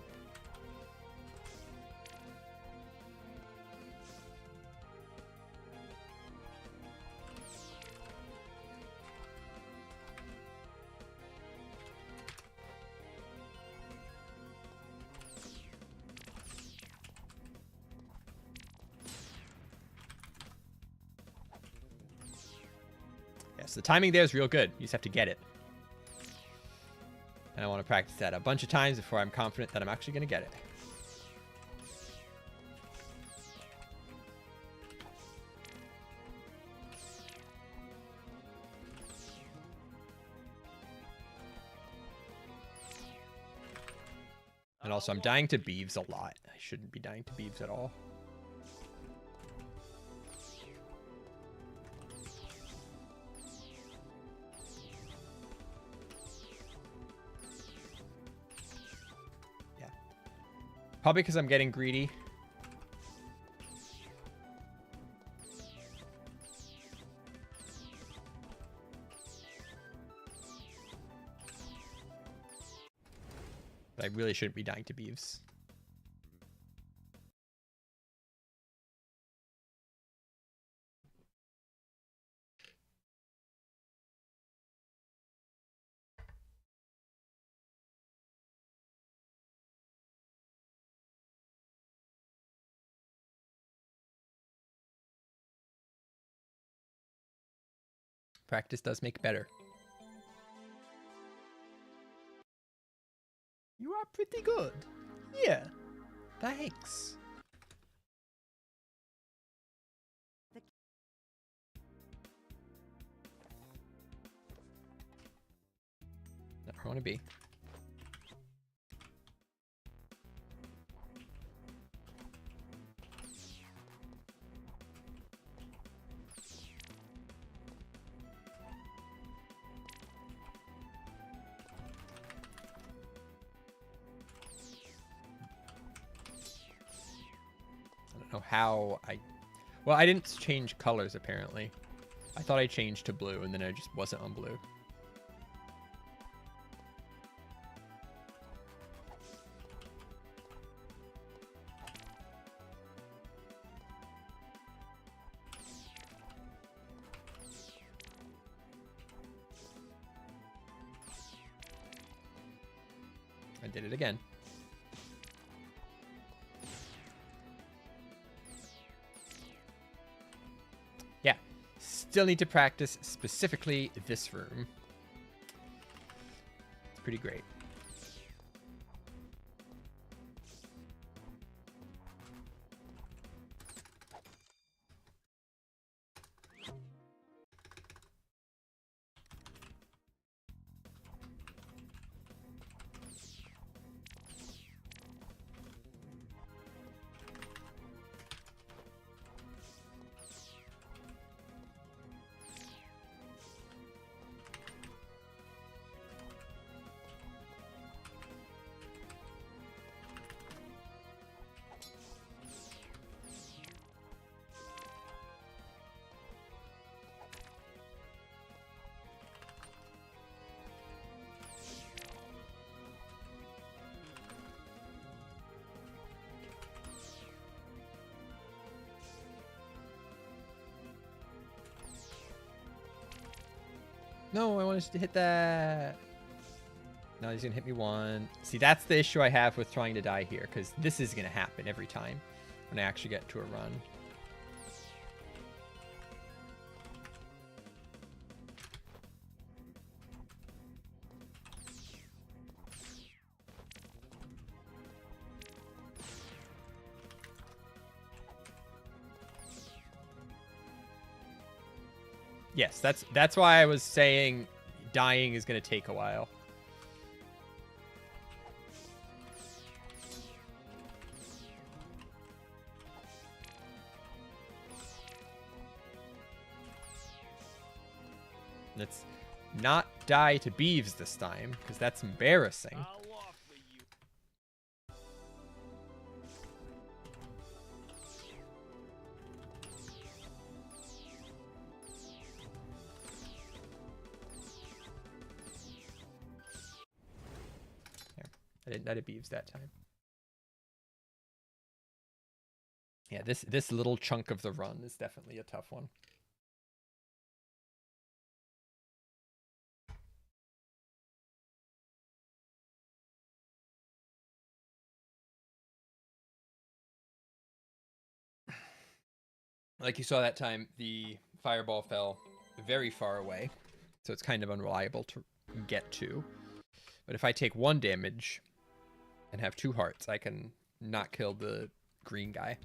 Yes, the timing there is real good. You just have to get it. And I want to practice that a bunch of times before I'm confident that I'm actually going to get it. And also, I'm dying to beeves a lot. I shouldn't be dying to beeves at all. Probably because I'm getting greedy. But I really shouldn't be dying to beeves. Practice does make better. You are pretty good. Yeah. Thanks. Not where I want to be. I don't know how well, I didn't change colors apparently. I thought I changed to blue and then I just wasn't on blue. I did it again. Yeah, still need to practice specifically this room. It's pretty great. No, I wanted to hit that. No, he's gonna hit me one. See, that's the issue I have with trying to die here, because this is gonna happen every time when I actually get to a run. Yes, that's why I was saying dying is going to take a while. Let's not die to Beeves this time, because that's embarrassing. I'll offer you. I didn't die to Beeves that time. Yeah, this little chunk of the run is definitely a tough one. Like you saw that time, the fireball fell very far away, so it's kind of unreliable to get to. But if I take 1 damage and have 2 hearts, I can not kill the green guy.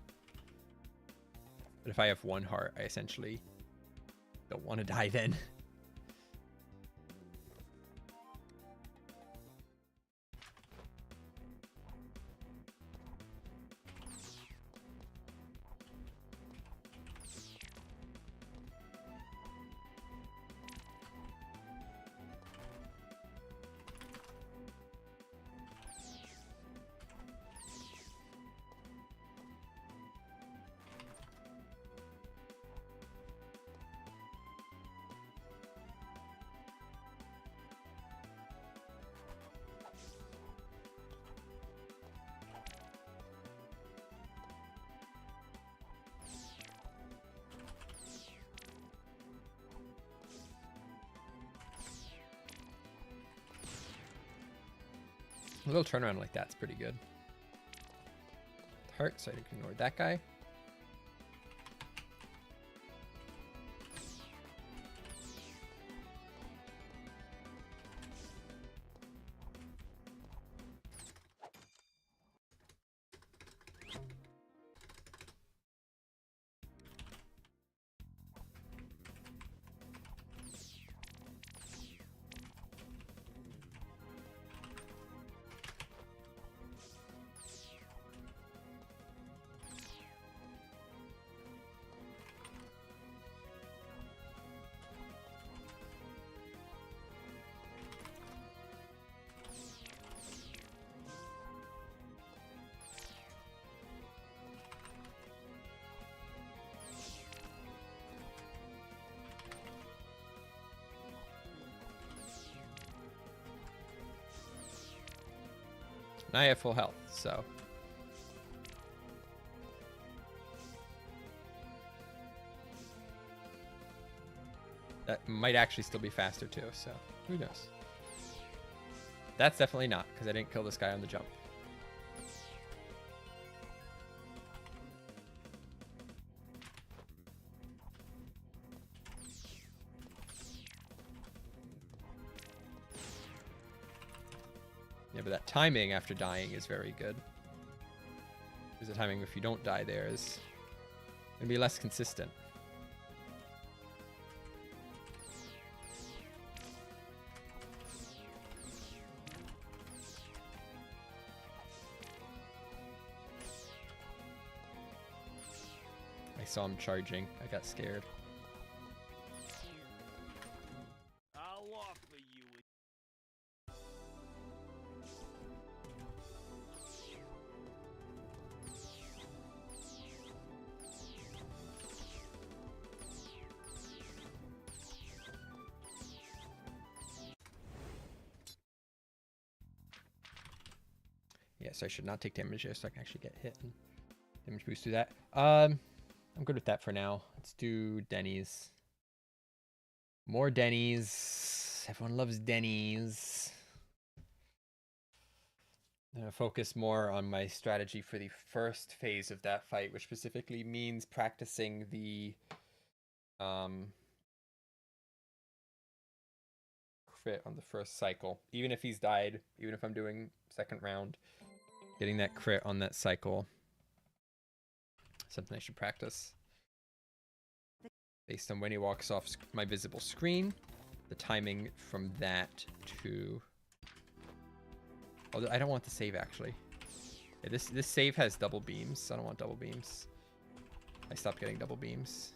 But if I have 1 heart, I essentially don't want to die then. A little turnaround like that's pretty good. Heart, so I can ignore that guy. And I have full health, so. That might actually still be faster too, so who knows? That's definitely not, because I didn't kill this guy on the jump. Yeah, but that timing after dying is very good. Because the timing if you don't die there is going to be less consistent. I saw him charging. I got scared. I'll offer you a... Yes, I should not take damage there, so I can actually get hit and damage boost through that. I'm good with that for now. Let's do Denny's. More Denny's. Everyone loves Denny's. I'm gonna focus more on my strategy for the first phase of that fight, which specifically means practicing the crit on the first cycle. Even if he's died, even if I'm doing second round, getting that crit on that cycle. Something I should practice. Based on when he walks off my visible screen, the timing from that to... Although I don't want the save actually. Yeah, this save has double beams. I don't want double beams. I stopped getting double beams.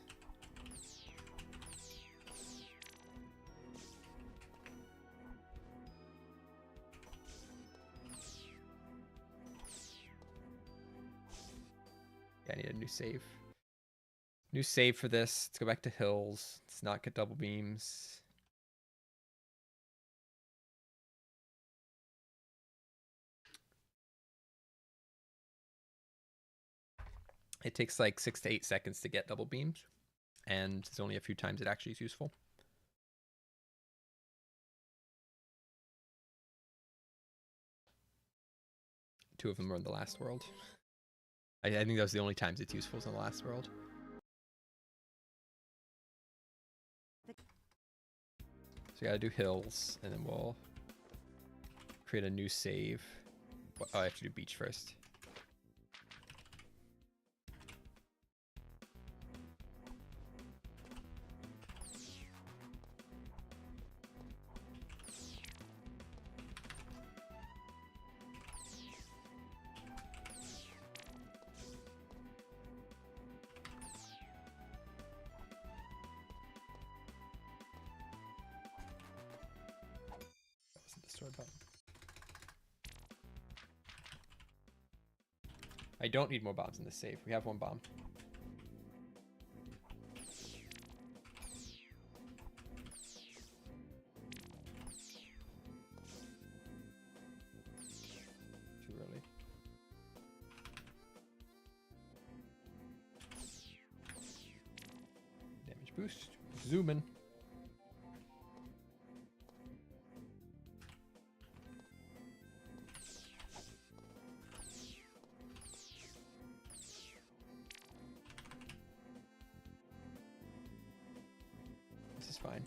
Yeah, I need a new save. New save for this. Let's go back to hills. Let's not get double beams. It takes like 6 to 8 seconds to get double beams, and there's only a few times it actually is useful. Two of them were in the last world. I think that was the only times it's useful is in the last world. So we gotta do hills, and then we'll create a new save. Oh, I have to do beach first. Button. I don't need more bombs in this save. We have one bomb. Too early. Damage boost. Zoom in. Fine.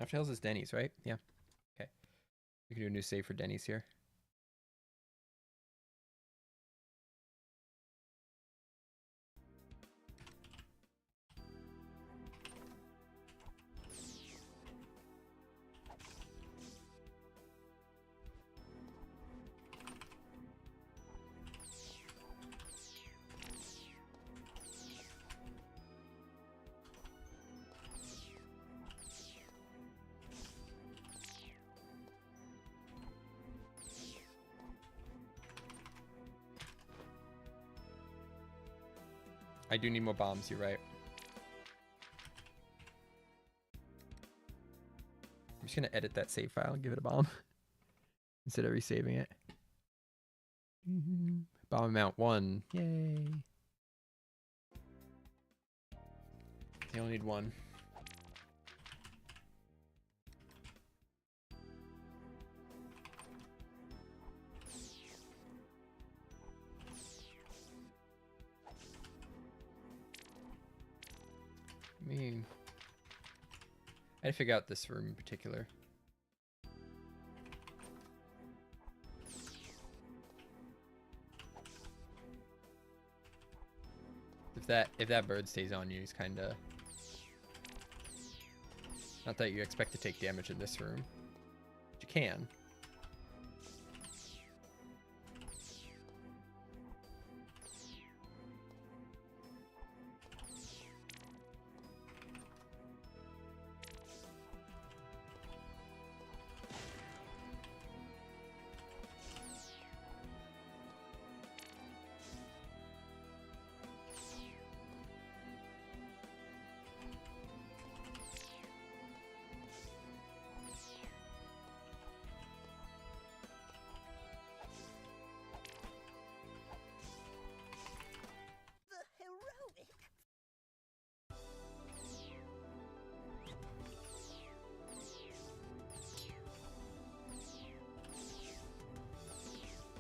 After hills is Denny's, right? Yeah. Okay. We can do a new save for Denny's here. I do need more bombs, you're right. I'm just gonna edit that save file and give it a bomb instead of resaving it. Bomb amount 1. Yay. I only need 1. I mean, I had to figure out this room in particular. If that bird stays on you, he's kind of not that you expect to take damage in this room, but you can.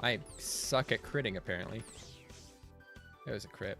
I suck at critting, apparently. There was a crit.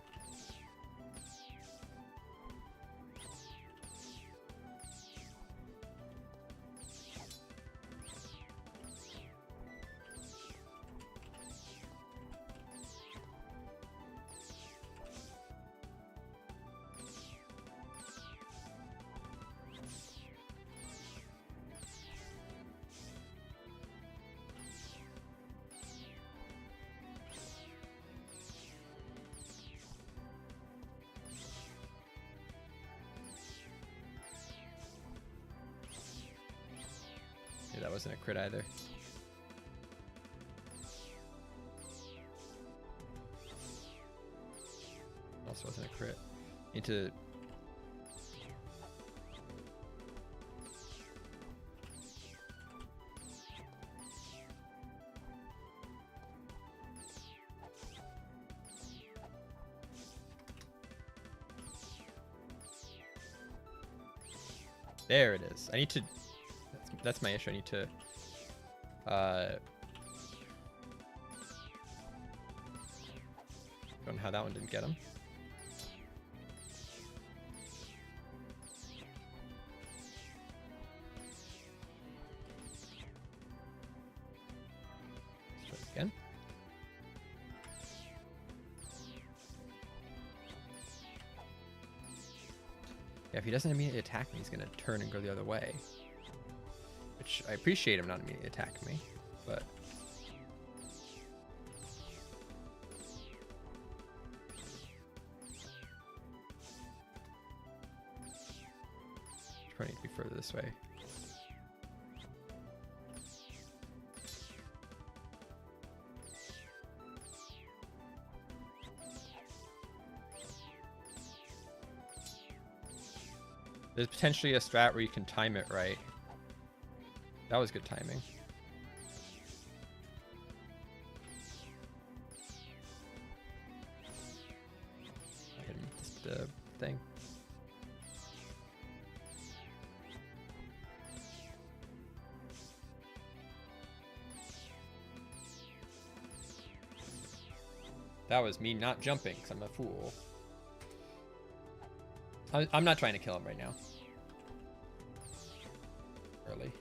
Yeah, that wasn't a crit either. Also wasn't a crit. Need to... There it is. I need to... That's my issue. I need to... Don't know how that one didn't get him. Let's try it again. Yeah, if he doesn't immediately attack me, he's gonna turn and go the other way. Which I appreciate him not immediately attacking me, but... Probably need to be further this way. There's potentially a strat where you can time it right. That was good timing. I hit him with the thing. That was me not jumping because I'm a fool. I'm not trying to kill him right now. Early.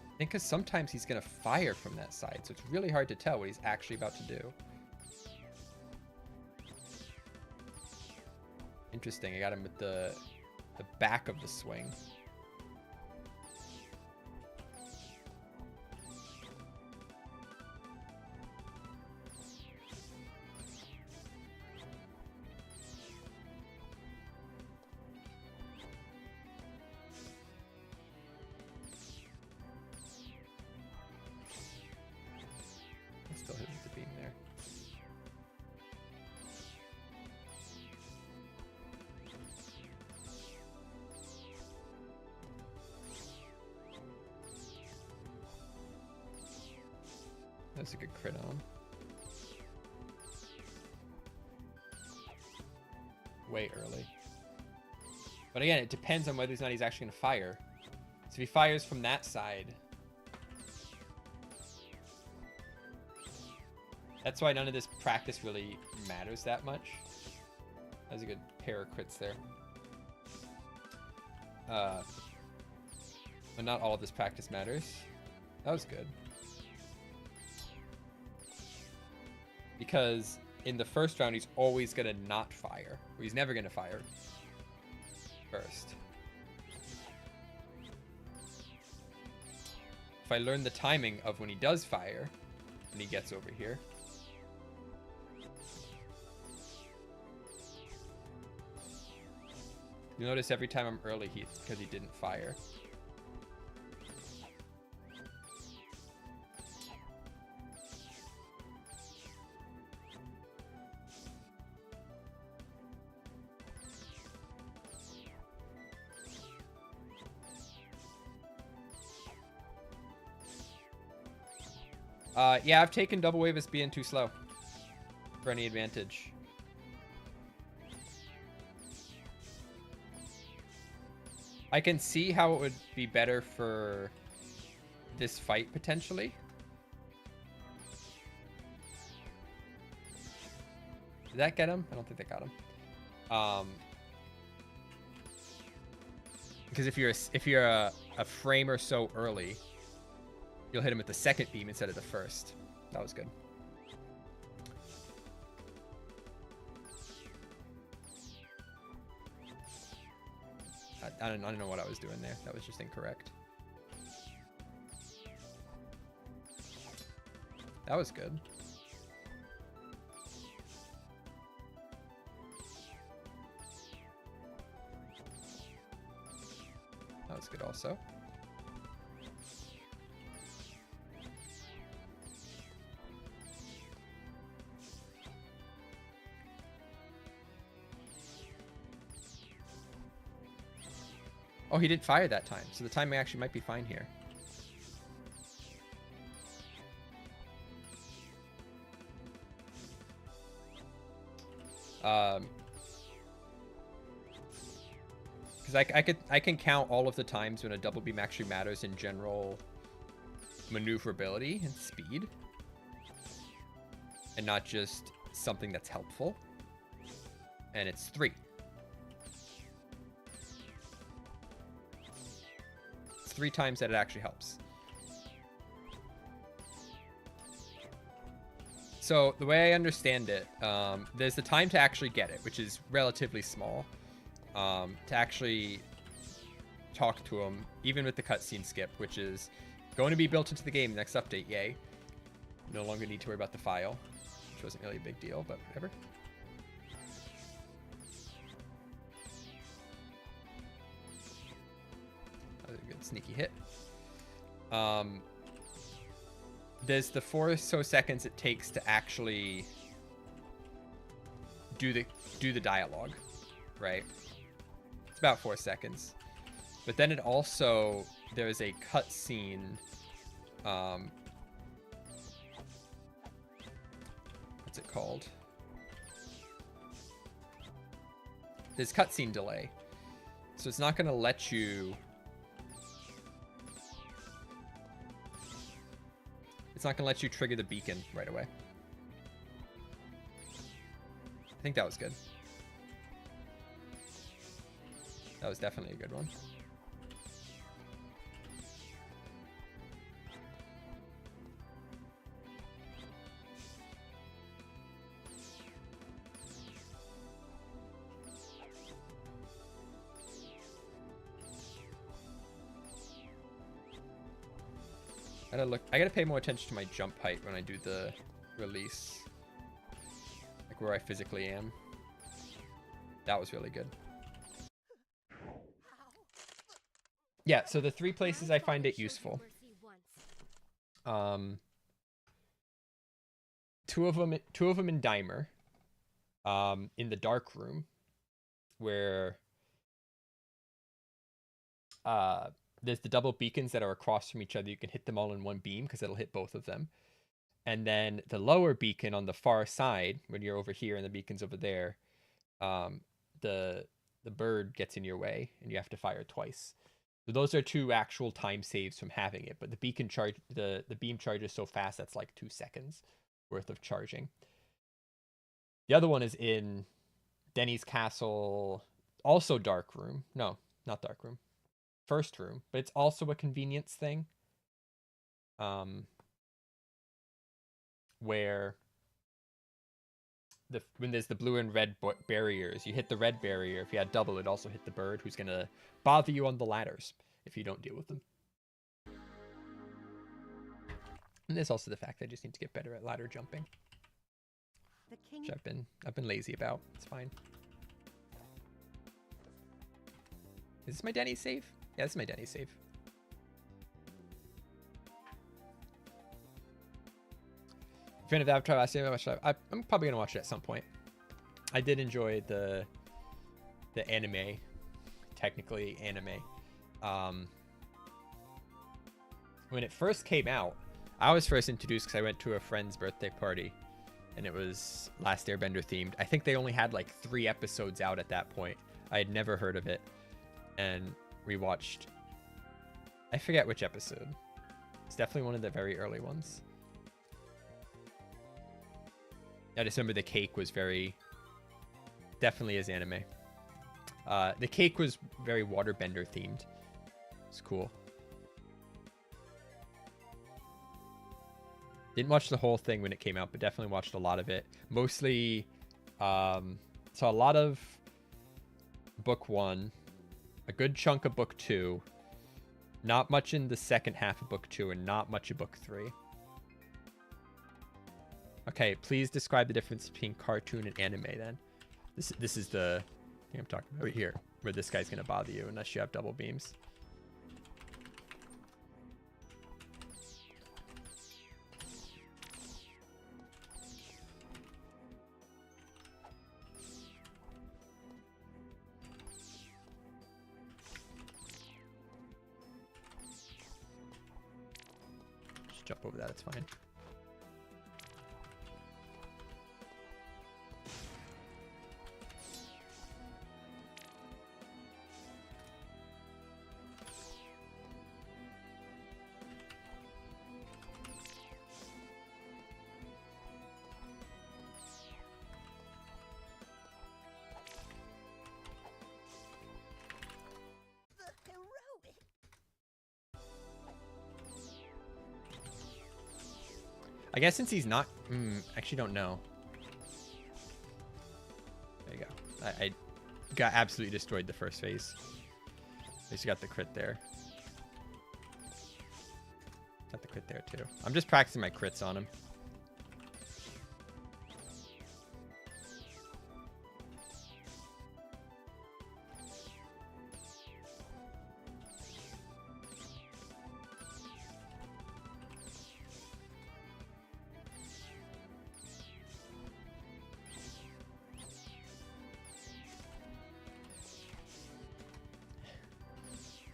I think because sometimes he's going to fire from that side, so it's really hard to tell what he's actually about to do. Interesting, I got him with the back of the swing. Still hitting the beam there. was a good crit on. Way early. But again, it depends on whether or not he's actually going to fire. So if he fires from that side... That's why none of this practice really matters that much. That was a good pair of crits there. But not all of this practice matters. That was good. Because in the first round, he's always going to not fire. Or he's never going to fire first. If I learn the timing of when he does fire, and he gets over here. You'll notice every time I'm early, it's because he didn't fire. Yeah, I've taken double wave as being too slow for any advantage. I can see how it would be better for this fight, potentially. Did that get him? I don't think that got him. Because if you're a frame or so early, you'll hit him with the second beam instead of the first. That was good. I don't know what I was doing there. That was just incorrect. That was good. That was good also. Oh, he didn't fire that time, so the timing actually might be fine here. Because I can count all of the times when a double beam actually matters in general maneuverability and speed, and not just something that's helpful. And it's 3. It's 3 times that it actually helps. So the way I understand it, there's the time to actually get it, which is relatively small. To actually talk to him, even with the cutscene skip, which is going to be built into the game next update, yay. No longer need to worry about the file, which wasn't really a big deal, but whatever. That was a good sneaky hit. There's the 4 or so seconds it takes to actually do the dialogue, right? It's about 4 seconds. But then it also, there's a cutscene. What's it called? There's cutscene delay. So it's not going to let you... It's not going to let you trigger the beacon right away. I think that was good. That was definitely a good one. I gotta pay more attention to my jump height when I do the release. Like where I physically am. That was really good. Yeah, so the 3 places I find it useful. 2 of them in Dimer. In the dark room, where there's the double beacons that are across from each other. You can hit them all in one beam because it'll hit both of them. And then the lower beacon on the far side, when you're over here and the beacon's over there, the bird gets in your way and you have to fire twice. So those are 2 actual time saves from having it, but the beacon charge, the beam charges so fast that's like 2 seconds worth of charging. The other one is in Denny's Castle, also dark room. No, not dark room. First room, but it's also a convenience thing. Where when there's the blue and red barriers, you hit the red barrier. If you had double, it also hit the bird, who's gonna bother you on the ladders if you don't deal with them. And there's also the fact that I just need to get better at ladder jumping, which I've been lazy about. It's fine. Is this my Denny's save? Yeah, this is my Denny's save. Fan of Avatar last year, I'm probably gonna watch it at some point. I did enjoy the anime, technically anime. When it first came out, I was first introduced because I went to a friend's birthday party, and it was Last Airbender themed. I think they only had like 3 episodes out at that point. I had never heard of it, and we watched. I forget which episode. It's definitely one of the very early ones. I just remember the cake was definitely is anime. The cake was very waterbender themed. It's cool. Didn't watch the whole thing when it came out, but definitely watched a lot of it. Mostly, saw a lot of book 1, a good chunk of book 2, not much in the second half of book 2, and not much of book 3. Okay, please describe the difference between cartoon and anime then. This is the thing I'm talking about right here, where this guy's gonna bother you unless you have double beams. Just jump over that, it's fine. I guess since he's not... actually don't know. There you go. I got absolutely destroyed the first phase. At least you got the crit there. Got the crit there too. I'm just practicing my crits on him.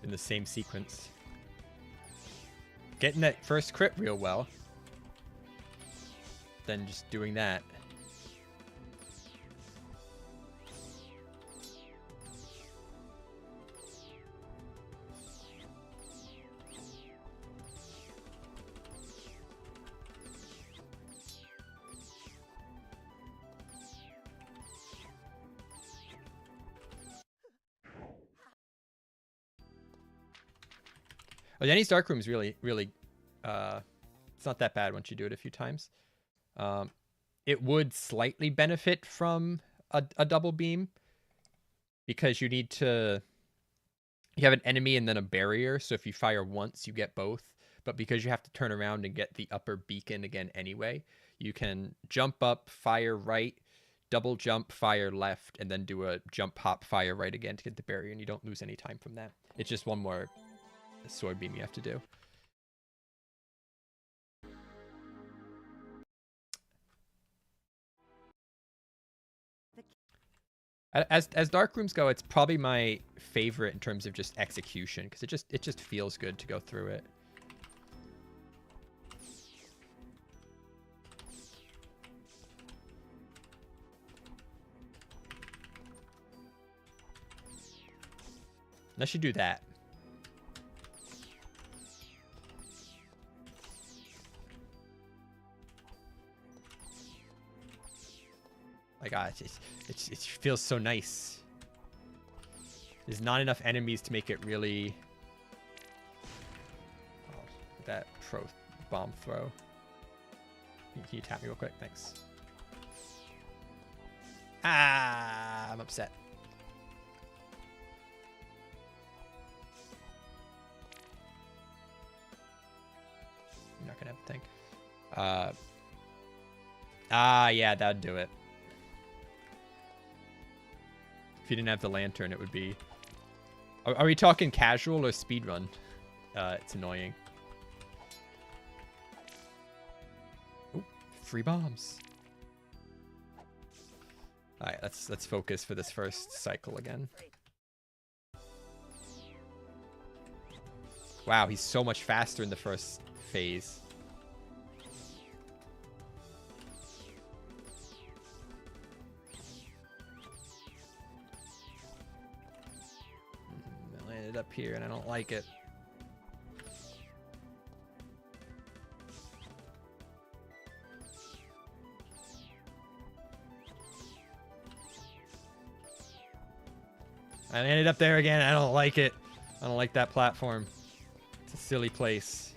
In the same sequence. Getting that first crit real well. Then just doing that. Oh, Denny's Darkroom is really, it's not that bad once you do it a few times. It would slightly benefit from a double beam because you have an enemy and then a barrier. So if you fire once, you get both. But because you have to turn around and get the upper beacon again anyway, you can jump up, fire right, double jump, fire left, and then do a jump, hop, fire right again to get the barrier, and you don't lose any time from that. It's just one more sword beam you have to do. As dark rooms go, it's probably my favorite in terms of just execution because it just feels good to go through it. I should do that. My God, it feels so nice. There's not enough enemies to make it really... Oh, that pro bomb throw. Can you tap me real quick? Thanks. Ah, I'm upset. I'm not gonna have a thing. Yeah, that'd do it. If you didn't have the lantern, it would be... Are we talking casual or speedrun? It's annoying. Ooh, free bombs. Alright, let's focus for this first cycle again. Wow, he's so much faster in the first phase. I landed up here and I don't like it. I landed up there again. I don't like it. I don't like that platform. It's a silly place.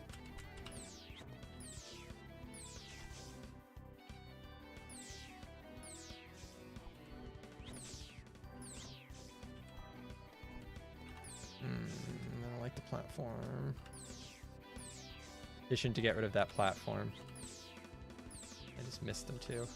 I don't like the platform. Mission to get rid of that platform. I just missed them too.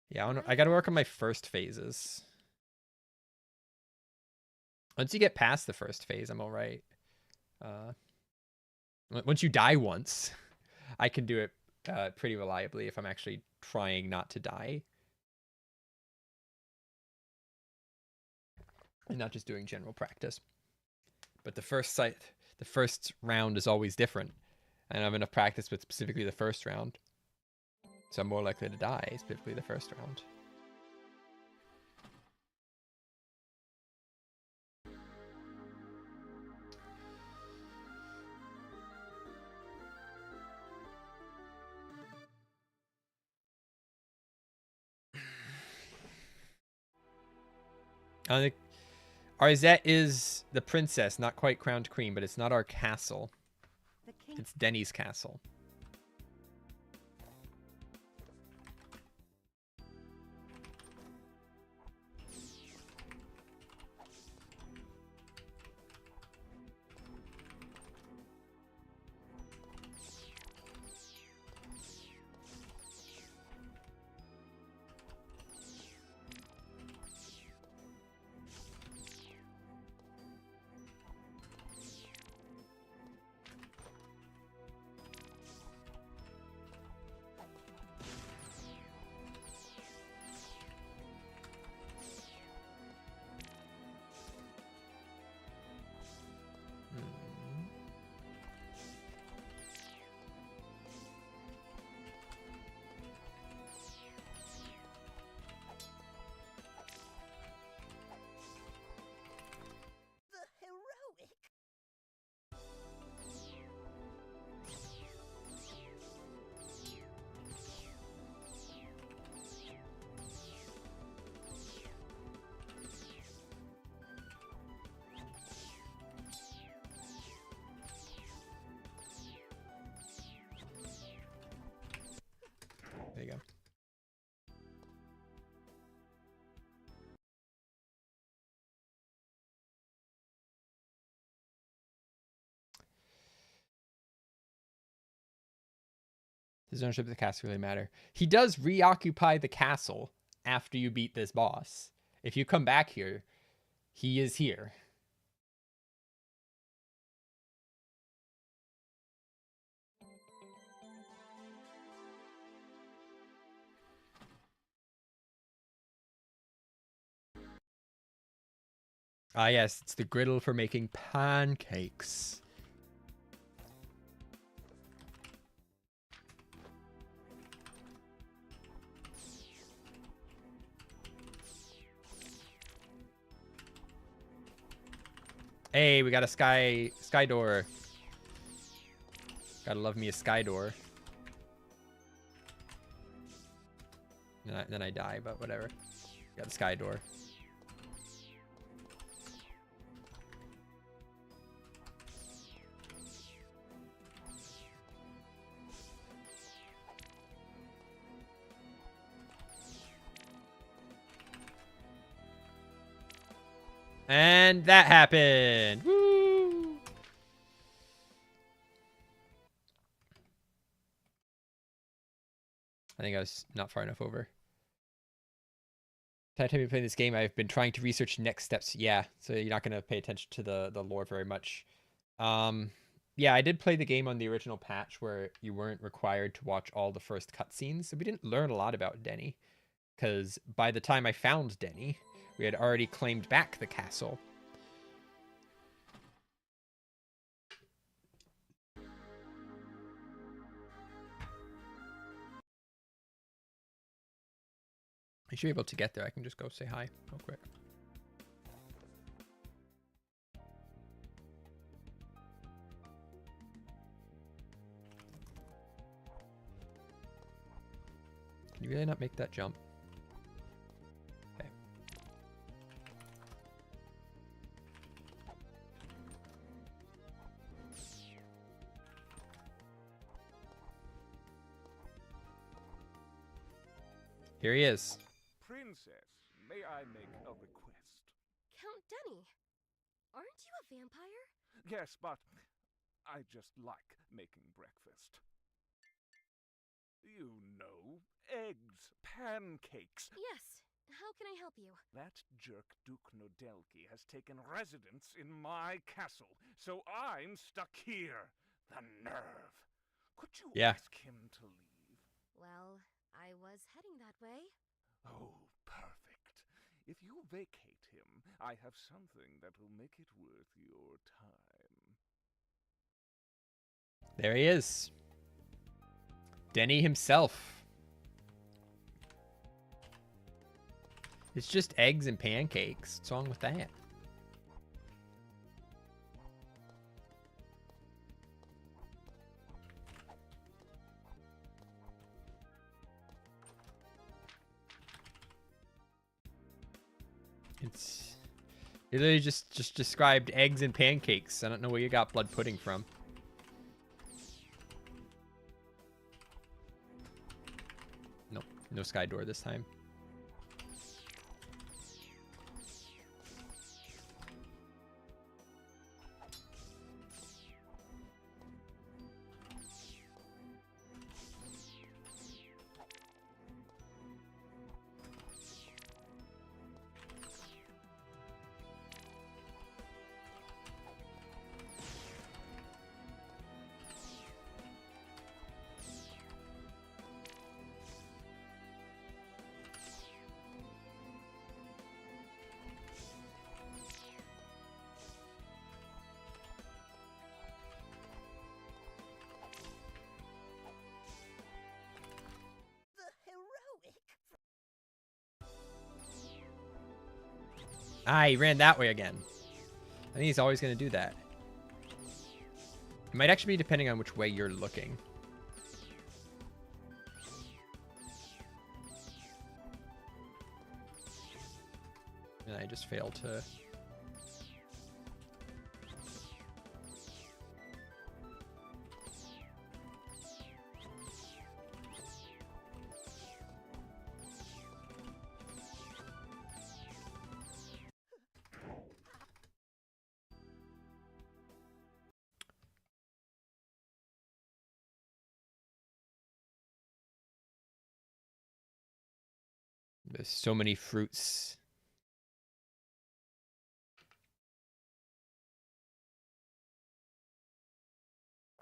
Yeah, I gotta work on my first phases. Once you get past the first phase, I'm alright. Once you die once, I can do it pretty reliably if I'm actually trying not to die. And not just doing general practice. But the first round is always different. And I have enough practice with specifically the first round. So I'm more likely to die, specifically the first round. I think Arzette is the princess, not quite crowned queen, but it's not our castle. It's Denny's castle. There you go. Does ownership of the castle really matter? He does reoccupy the castle after you beat this boss. If you come back here, he is here. Ah, yes, it's the griddle for making pancakes. Hey, we got a sky door. Gotta love me a sky door. Then I die, but whatever. Got the sky door. And that happened. Woo! I think I was not far enough over. Time I've been playing this game, I've been trying to research next steps. Yeah, so you're not going to pay attention to the lore very much. Yeah, I did play the game on the original patch where you weren't required to watch all the first cutscenes, so we didn't learn a lot about Denny. Because by the time I found Denny, we had already claimed back the castle. I should be able to get there. I can just go say hi real quick. Can you really not make that jump? Okay. Here he is. Princess, may I make a request? Count Denny, aren't you a vampire? Yes, but I just like making breakfast. You know, eggs, pancakes. Yes. How can I help you? That jerk Duke Nodelki has taken residence in my castle, so I'm stuck here. The nerve. Could you ask him to leave? Well, I was heading that way. Oh, perfect. If you vacate him, I have something that will make it worth your time. There he is. Denny himself. It's just eggs and pancakes. What's wrong with that? It literally just described eggs and pancakes. I don't know where you got blood pudding from. Nope, no sky door this time. Ah, he ran that way again. I think he's always going to do that. It might actually be depending on which way you're looking. And I just failed to... There's so many fruits.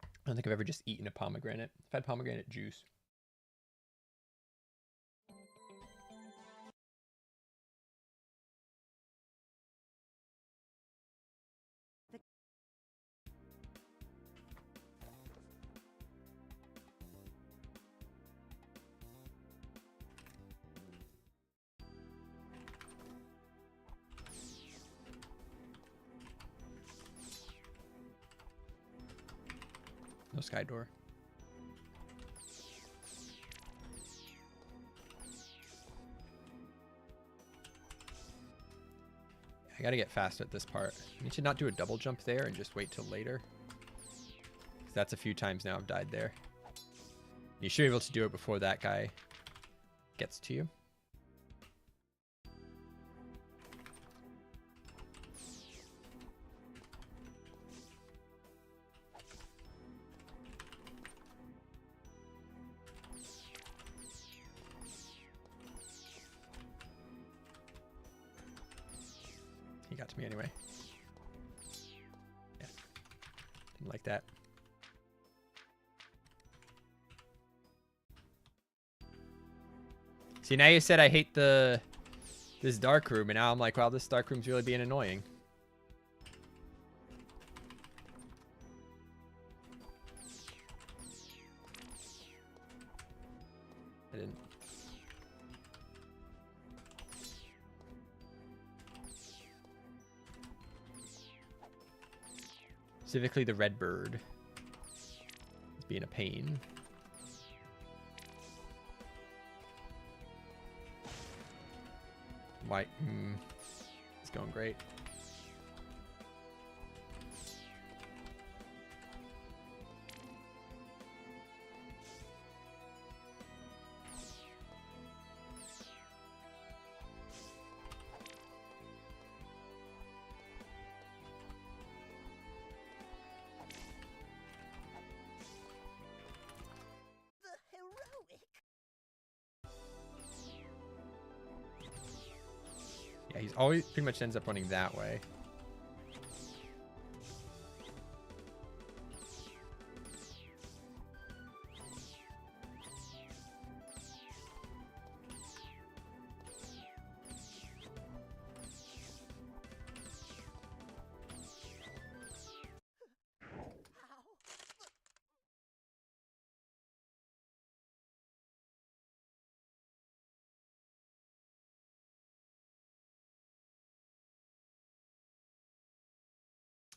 I don't think I've ever just eaten a pomegranate. I've had pomegranate juice. No sky door. I gotta get fast at this part. I need to not do a double jump there and just wait till later. 'Cause that's a few times now I've died there. You should be able to do it before that guy gets to you. He got to me anyway. Yeah. Didn't like that. See, now you said I hate this dark room, and now I'm like, wow, this dark room's really being annoying. I didn't. Specifically the red bird is being a pain. White, it's going great. Yeah, he's always pretty much ends up running that way.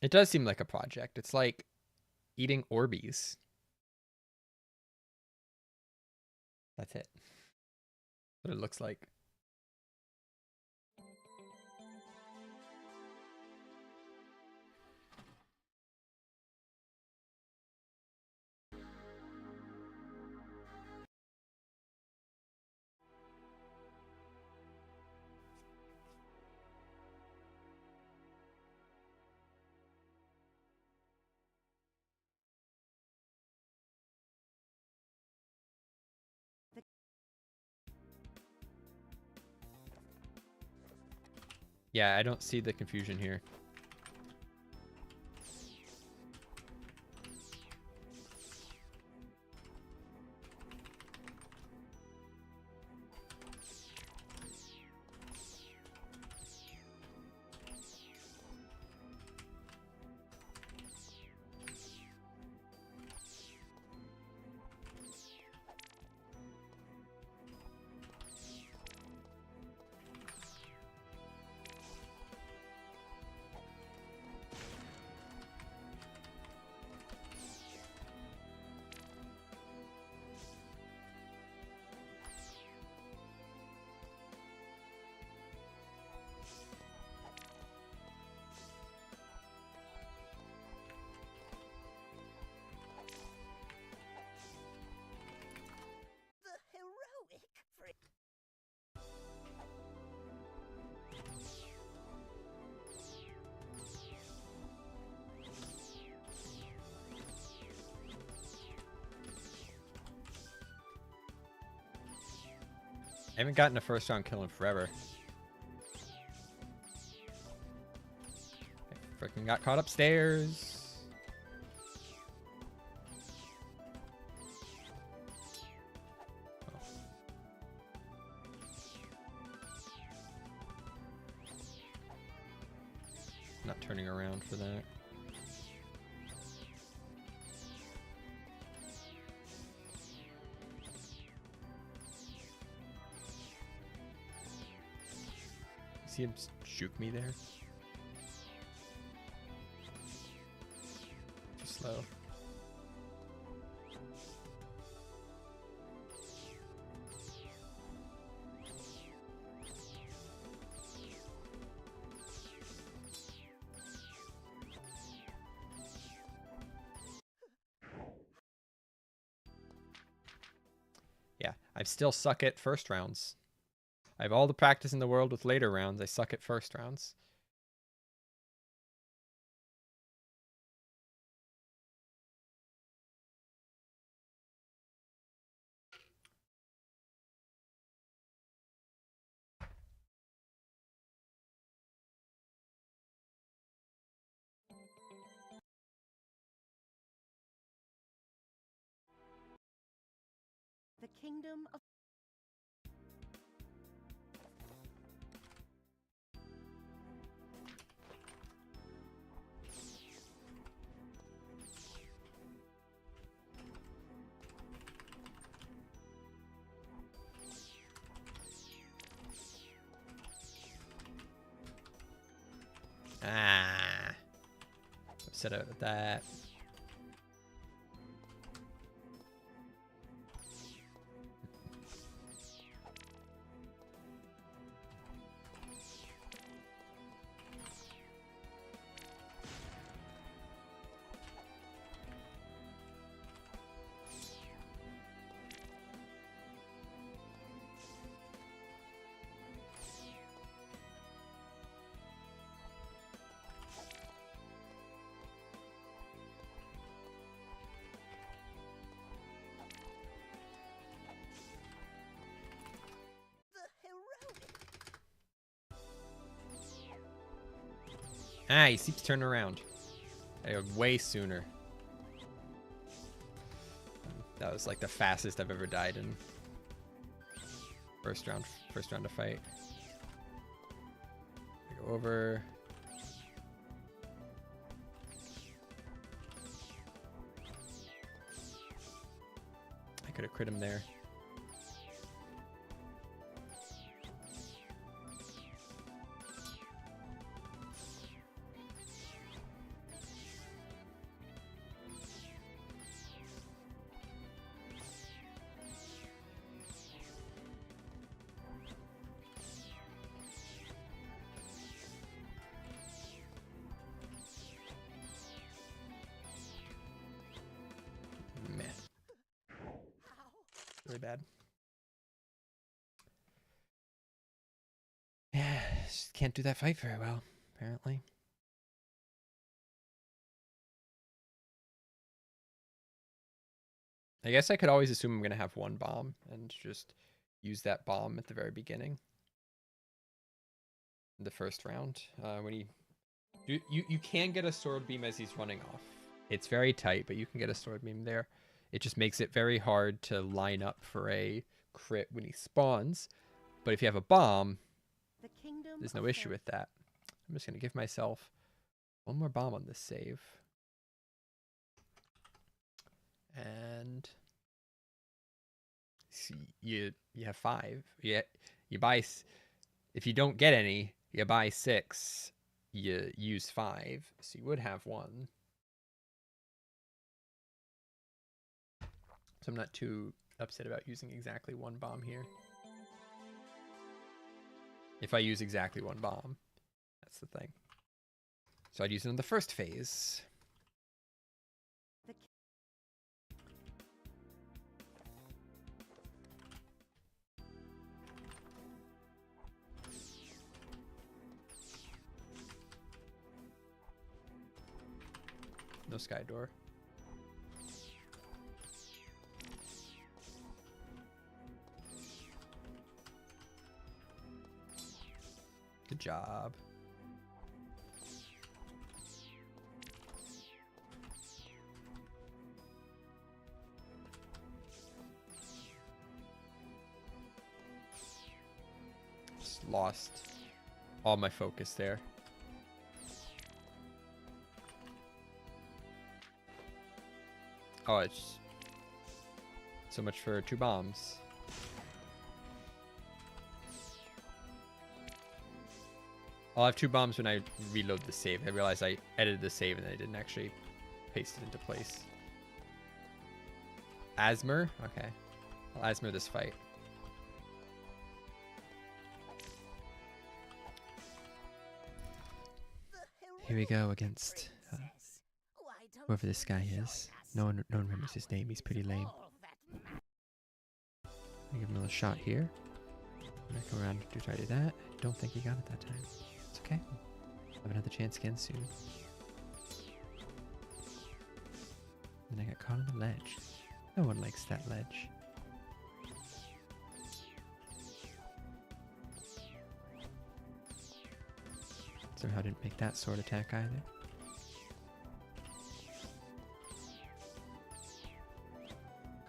It does seem like a project. It's like eating Orbeez. That's it. What it looks like. Yeah, I don't see the confusion here. I haven't gotten a first round kill in forever. I freaking got caught upstairs. Oh. Not turning around for that. See him juke me there? Too slow. I still suck at first rounds. I have all the practice in the world with later rounds. I suck at first rounds. The kingdom of Ah. Upset about that. Ah, he keeps turning around. Way sooner. That was like the fastest I've ever died in first round of fight. Go over. I could have crit him there. Really bad. Yeah, just can't do that fight very well, apparently. I guess I could always assume I'm going to have one bomb and just use that bomb at the very beginning. The first round. When you can get a sword beam as he's running off. It's very tight, but you can get a sword beam there. It just makes it very hard to line up for a crit when he spawns. But if you have a bomb, there's no issue with that. I'm just going to give myself one more bomb on this save. And see, you have 5. You buy, if you don't get any, you buy 6. You use 5, so you would have 1. So I'm not too upset about using exactly 1 bomb here. If I use exactly 1 bomb, that's the thing. So I'd use it in the first phase. No sky door. Good job. Just lost all my focus there. Oh, it's so much for 2 bombs. I'll have 2 bombs when I reload the save. I realized I edited the save and I didn't actually paste it into place. Asmer? Okay. I'll Asmer this fight. Here we go against whoever this guy is. No one remembers his name. He's pretty lame. I give him a little shot here. I'm gonna go around to try to do that. Don't think he got it that time. It's okay. Have another chance again soon. Then I got caught on the ledge. No one likes that ledge. Somehow didn't make that sword attack either.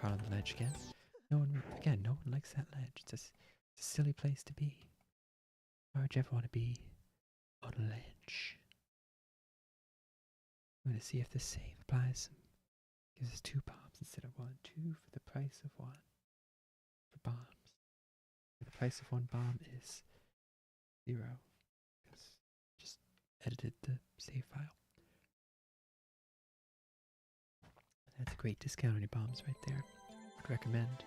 Caught on the ledge again. No one likes that ledge. It's a silly place to be. Why would you ever want to be on a ledge? I'm going to see if this save applies. Gives us 2 bombs instead of 1. 2 for the price of 1 for bombs. The price of 1 bomb is 0. Because just edited the save file. That's a great discount on your bombs right there. I'd recommend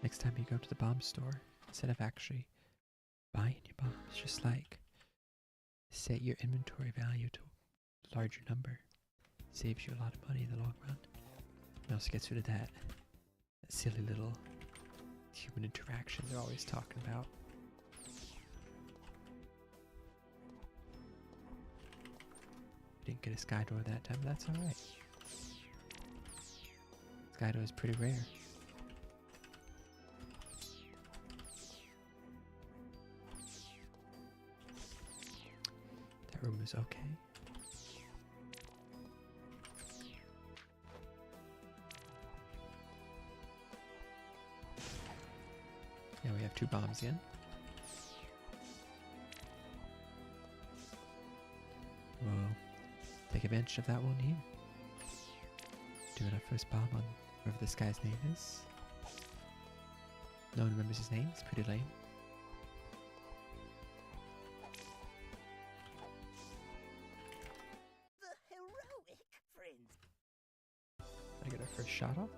next time you go to the bomb store, instead of actually buying your bombs, just like set your inventory value to a larger number. Saves you a lot of money in the long run. It also gets rid of that silly little human interaction they're always talking about. Didn't get a sky door that time, but that's alright. Sky door is pretty rare. That room is okay. Now we have 2 bombs again. We'll take advantage of that one here. Doing our first bomb on whoever this guy's name is. No one remembers his name. It's pretty lame. The heroic friends. I get our first shot off.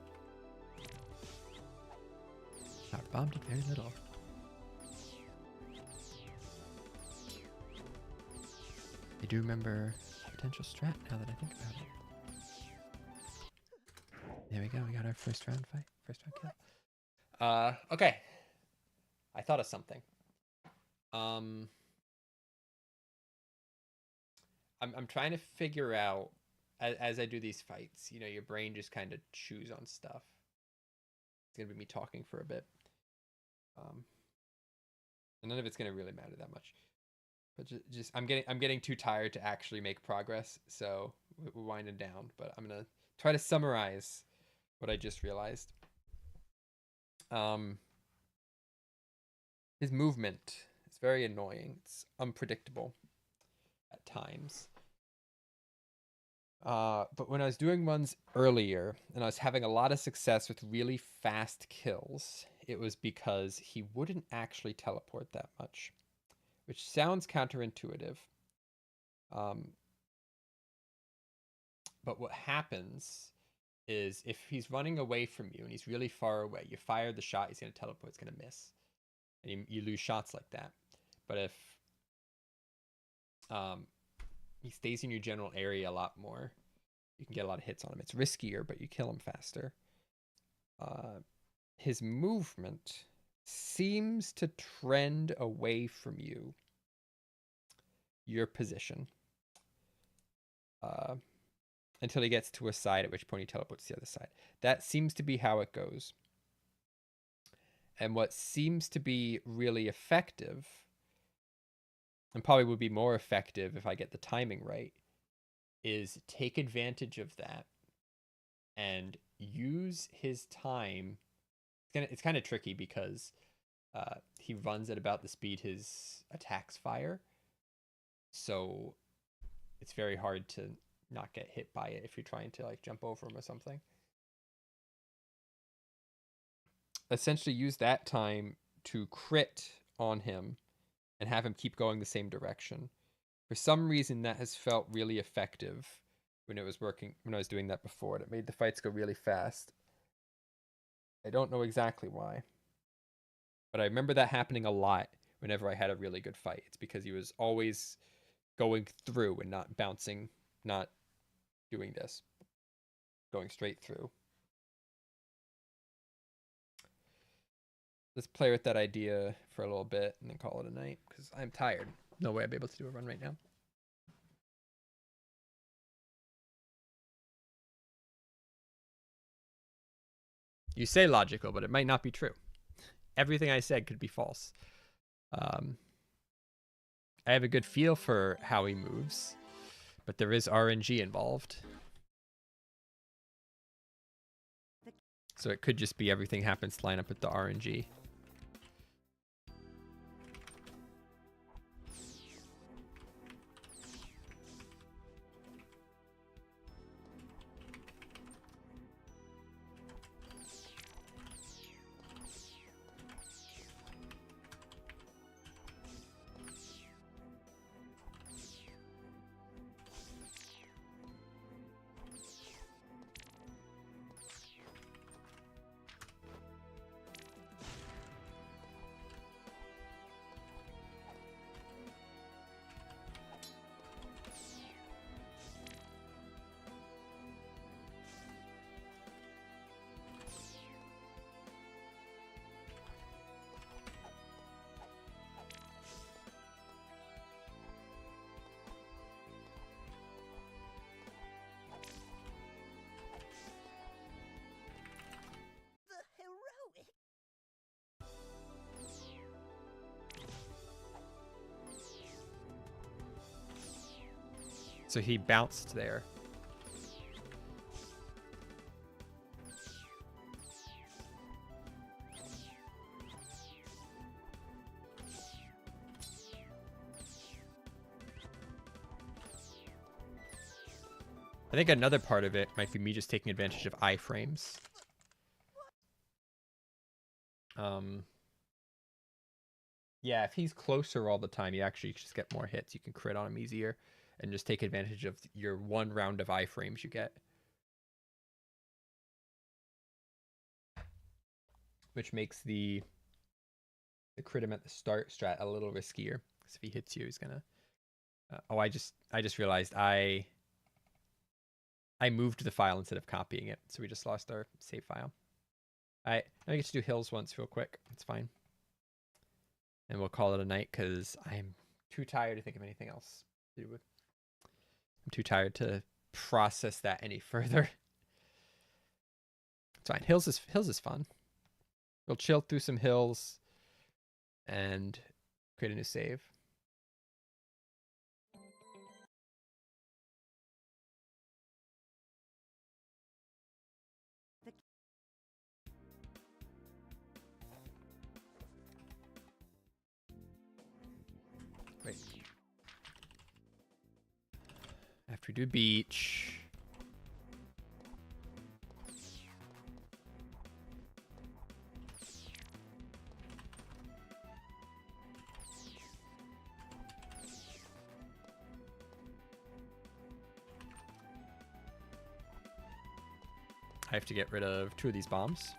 Our bomb did very little. I do remember potential strat now that I think about it. There we go, we got our first round fight. First round kill. Okay. I thought of something. I'm trying to figure out as I do these fights, you know, your brain just kind of chews on stuff. It's gonna be me talking for a bit. And none of it's gonna really matter that much. But just I'm getting too tired to actually make progress, so we're winding down. But I'm gonna try to summarize what I just realized. His movement is very annoying. It's unpredictable at times. But when I was doing runs earlier and I was having a lot of success with really fast kills, it was because he wouldn't actually teleport that much, which sounds counterintuitive. But what happens is if he's running away from you and he's really far away, you fire the shot, he's going to teleport, it's going to miss. And you lose shots like that. But if he stays in your general area a lot more, you can get a lot of hits on him. It's riskier, but you kill him faster. His movement seems to trend away from you, your position, until he gets to a side, at which point he teleports to the other side. That seems to be how it goes. And what seems to be really effective, and probably would be more effective if I get the timing right, is take advantage of that and use his time. It's kind of tricky because he runs at about the speed his attacks fire. So it's very hard to not get hit by it if you're trying to like jump over him or something. Essentially use that time to crit on him and have him keep going the same direction. For some reason, that has felt really effective when it was working, when I was doing that before. It made the fights go really fast. I don't know exactly why, but I remember that happening a lot whenever I had a really good fight. It's because he was always going through and not bouncing, not doing this, going straight through. Let's play with that idea for a little bit and then call it a night because I'm tired. No way I'd be able to do a run right now. You say logical, but it might not be true. Everything I said could be false. I have a good feel for how he moves, but there is RNG involved. So it could just be everything happens to line up with the RNG. The heroic. So he bounced there. I think another part of it might be me just taking advantage of iframes. Yeah, if he's closer all the time, you actually just get more hits. You can crit on him easier and just take advantage of your one round of iframes you get. Which makes the crit him at the start strat a little riskier. Because if he hits you, he's gonna... oh, I just realized I moved the file instead of copying it, so we just lost our save file. I get to do hills once real quick. It's fine. And we'll call it a night because I'm too tired to think of anything else to do with. I'm too tired to process that any further. It's fine. Hills is fun. We'll chill through some hills and create a new save. Wait. After we do beach. I have to get rid of 2 of these bombs.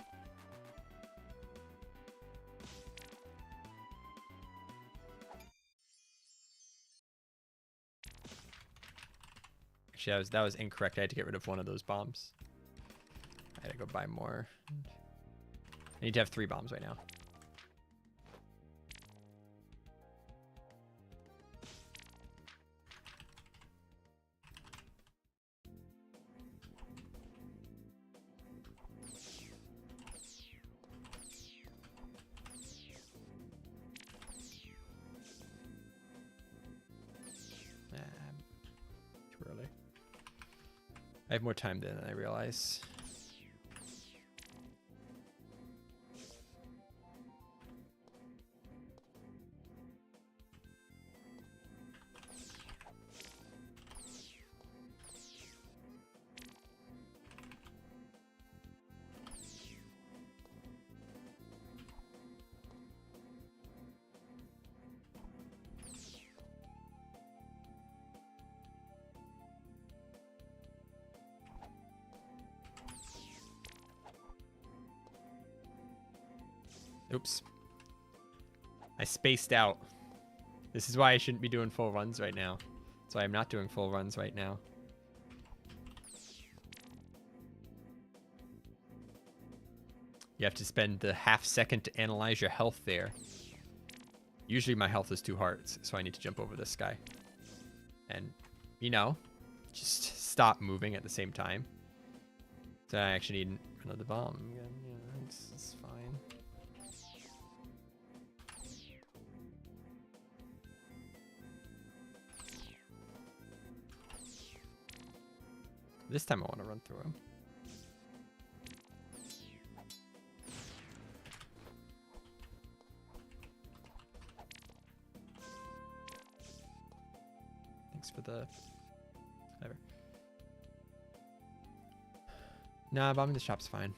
Actually, that was incorrect. I had to get rid of 1 of those bombs. I had to go buy more. I need to have 3 bombs right now. Too early. I have more time than I realize. Oops. I spaced out. This is why I shouldn't be doing full runs right now. That's why I'm not doing full runs right now. You have to spend the half second to analyze your health there. Usually my health is 2 hearts, so I need to jump over this guy. And, you know, just stop moving at the same time. So I actually need another bomb. Yeah, it's fine. This time I want to run through him. Thanks for the... whatever. Nah, bombing the shop's fine.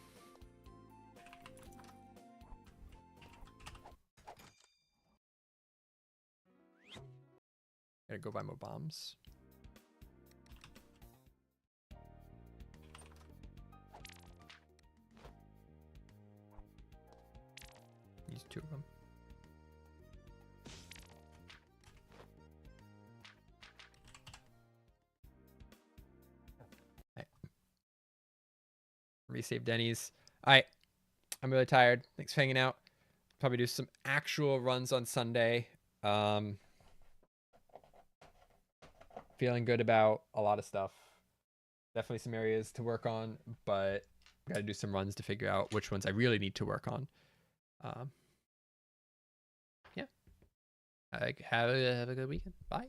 Gotta go buy more bombs. Use 2 of them. Alright. Resave Denny's. Alright. I'm really tired. Thanks for hanging out. Probably do some actual runs on Sunday. Feeling good about a lot of stuff. Definitely some areas to work on, but got to do some runs to figure out which ones I really need to work on. Yeah. Have a good weekend. Bye.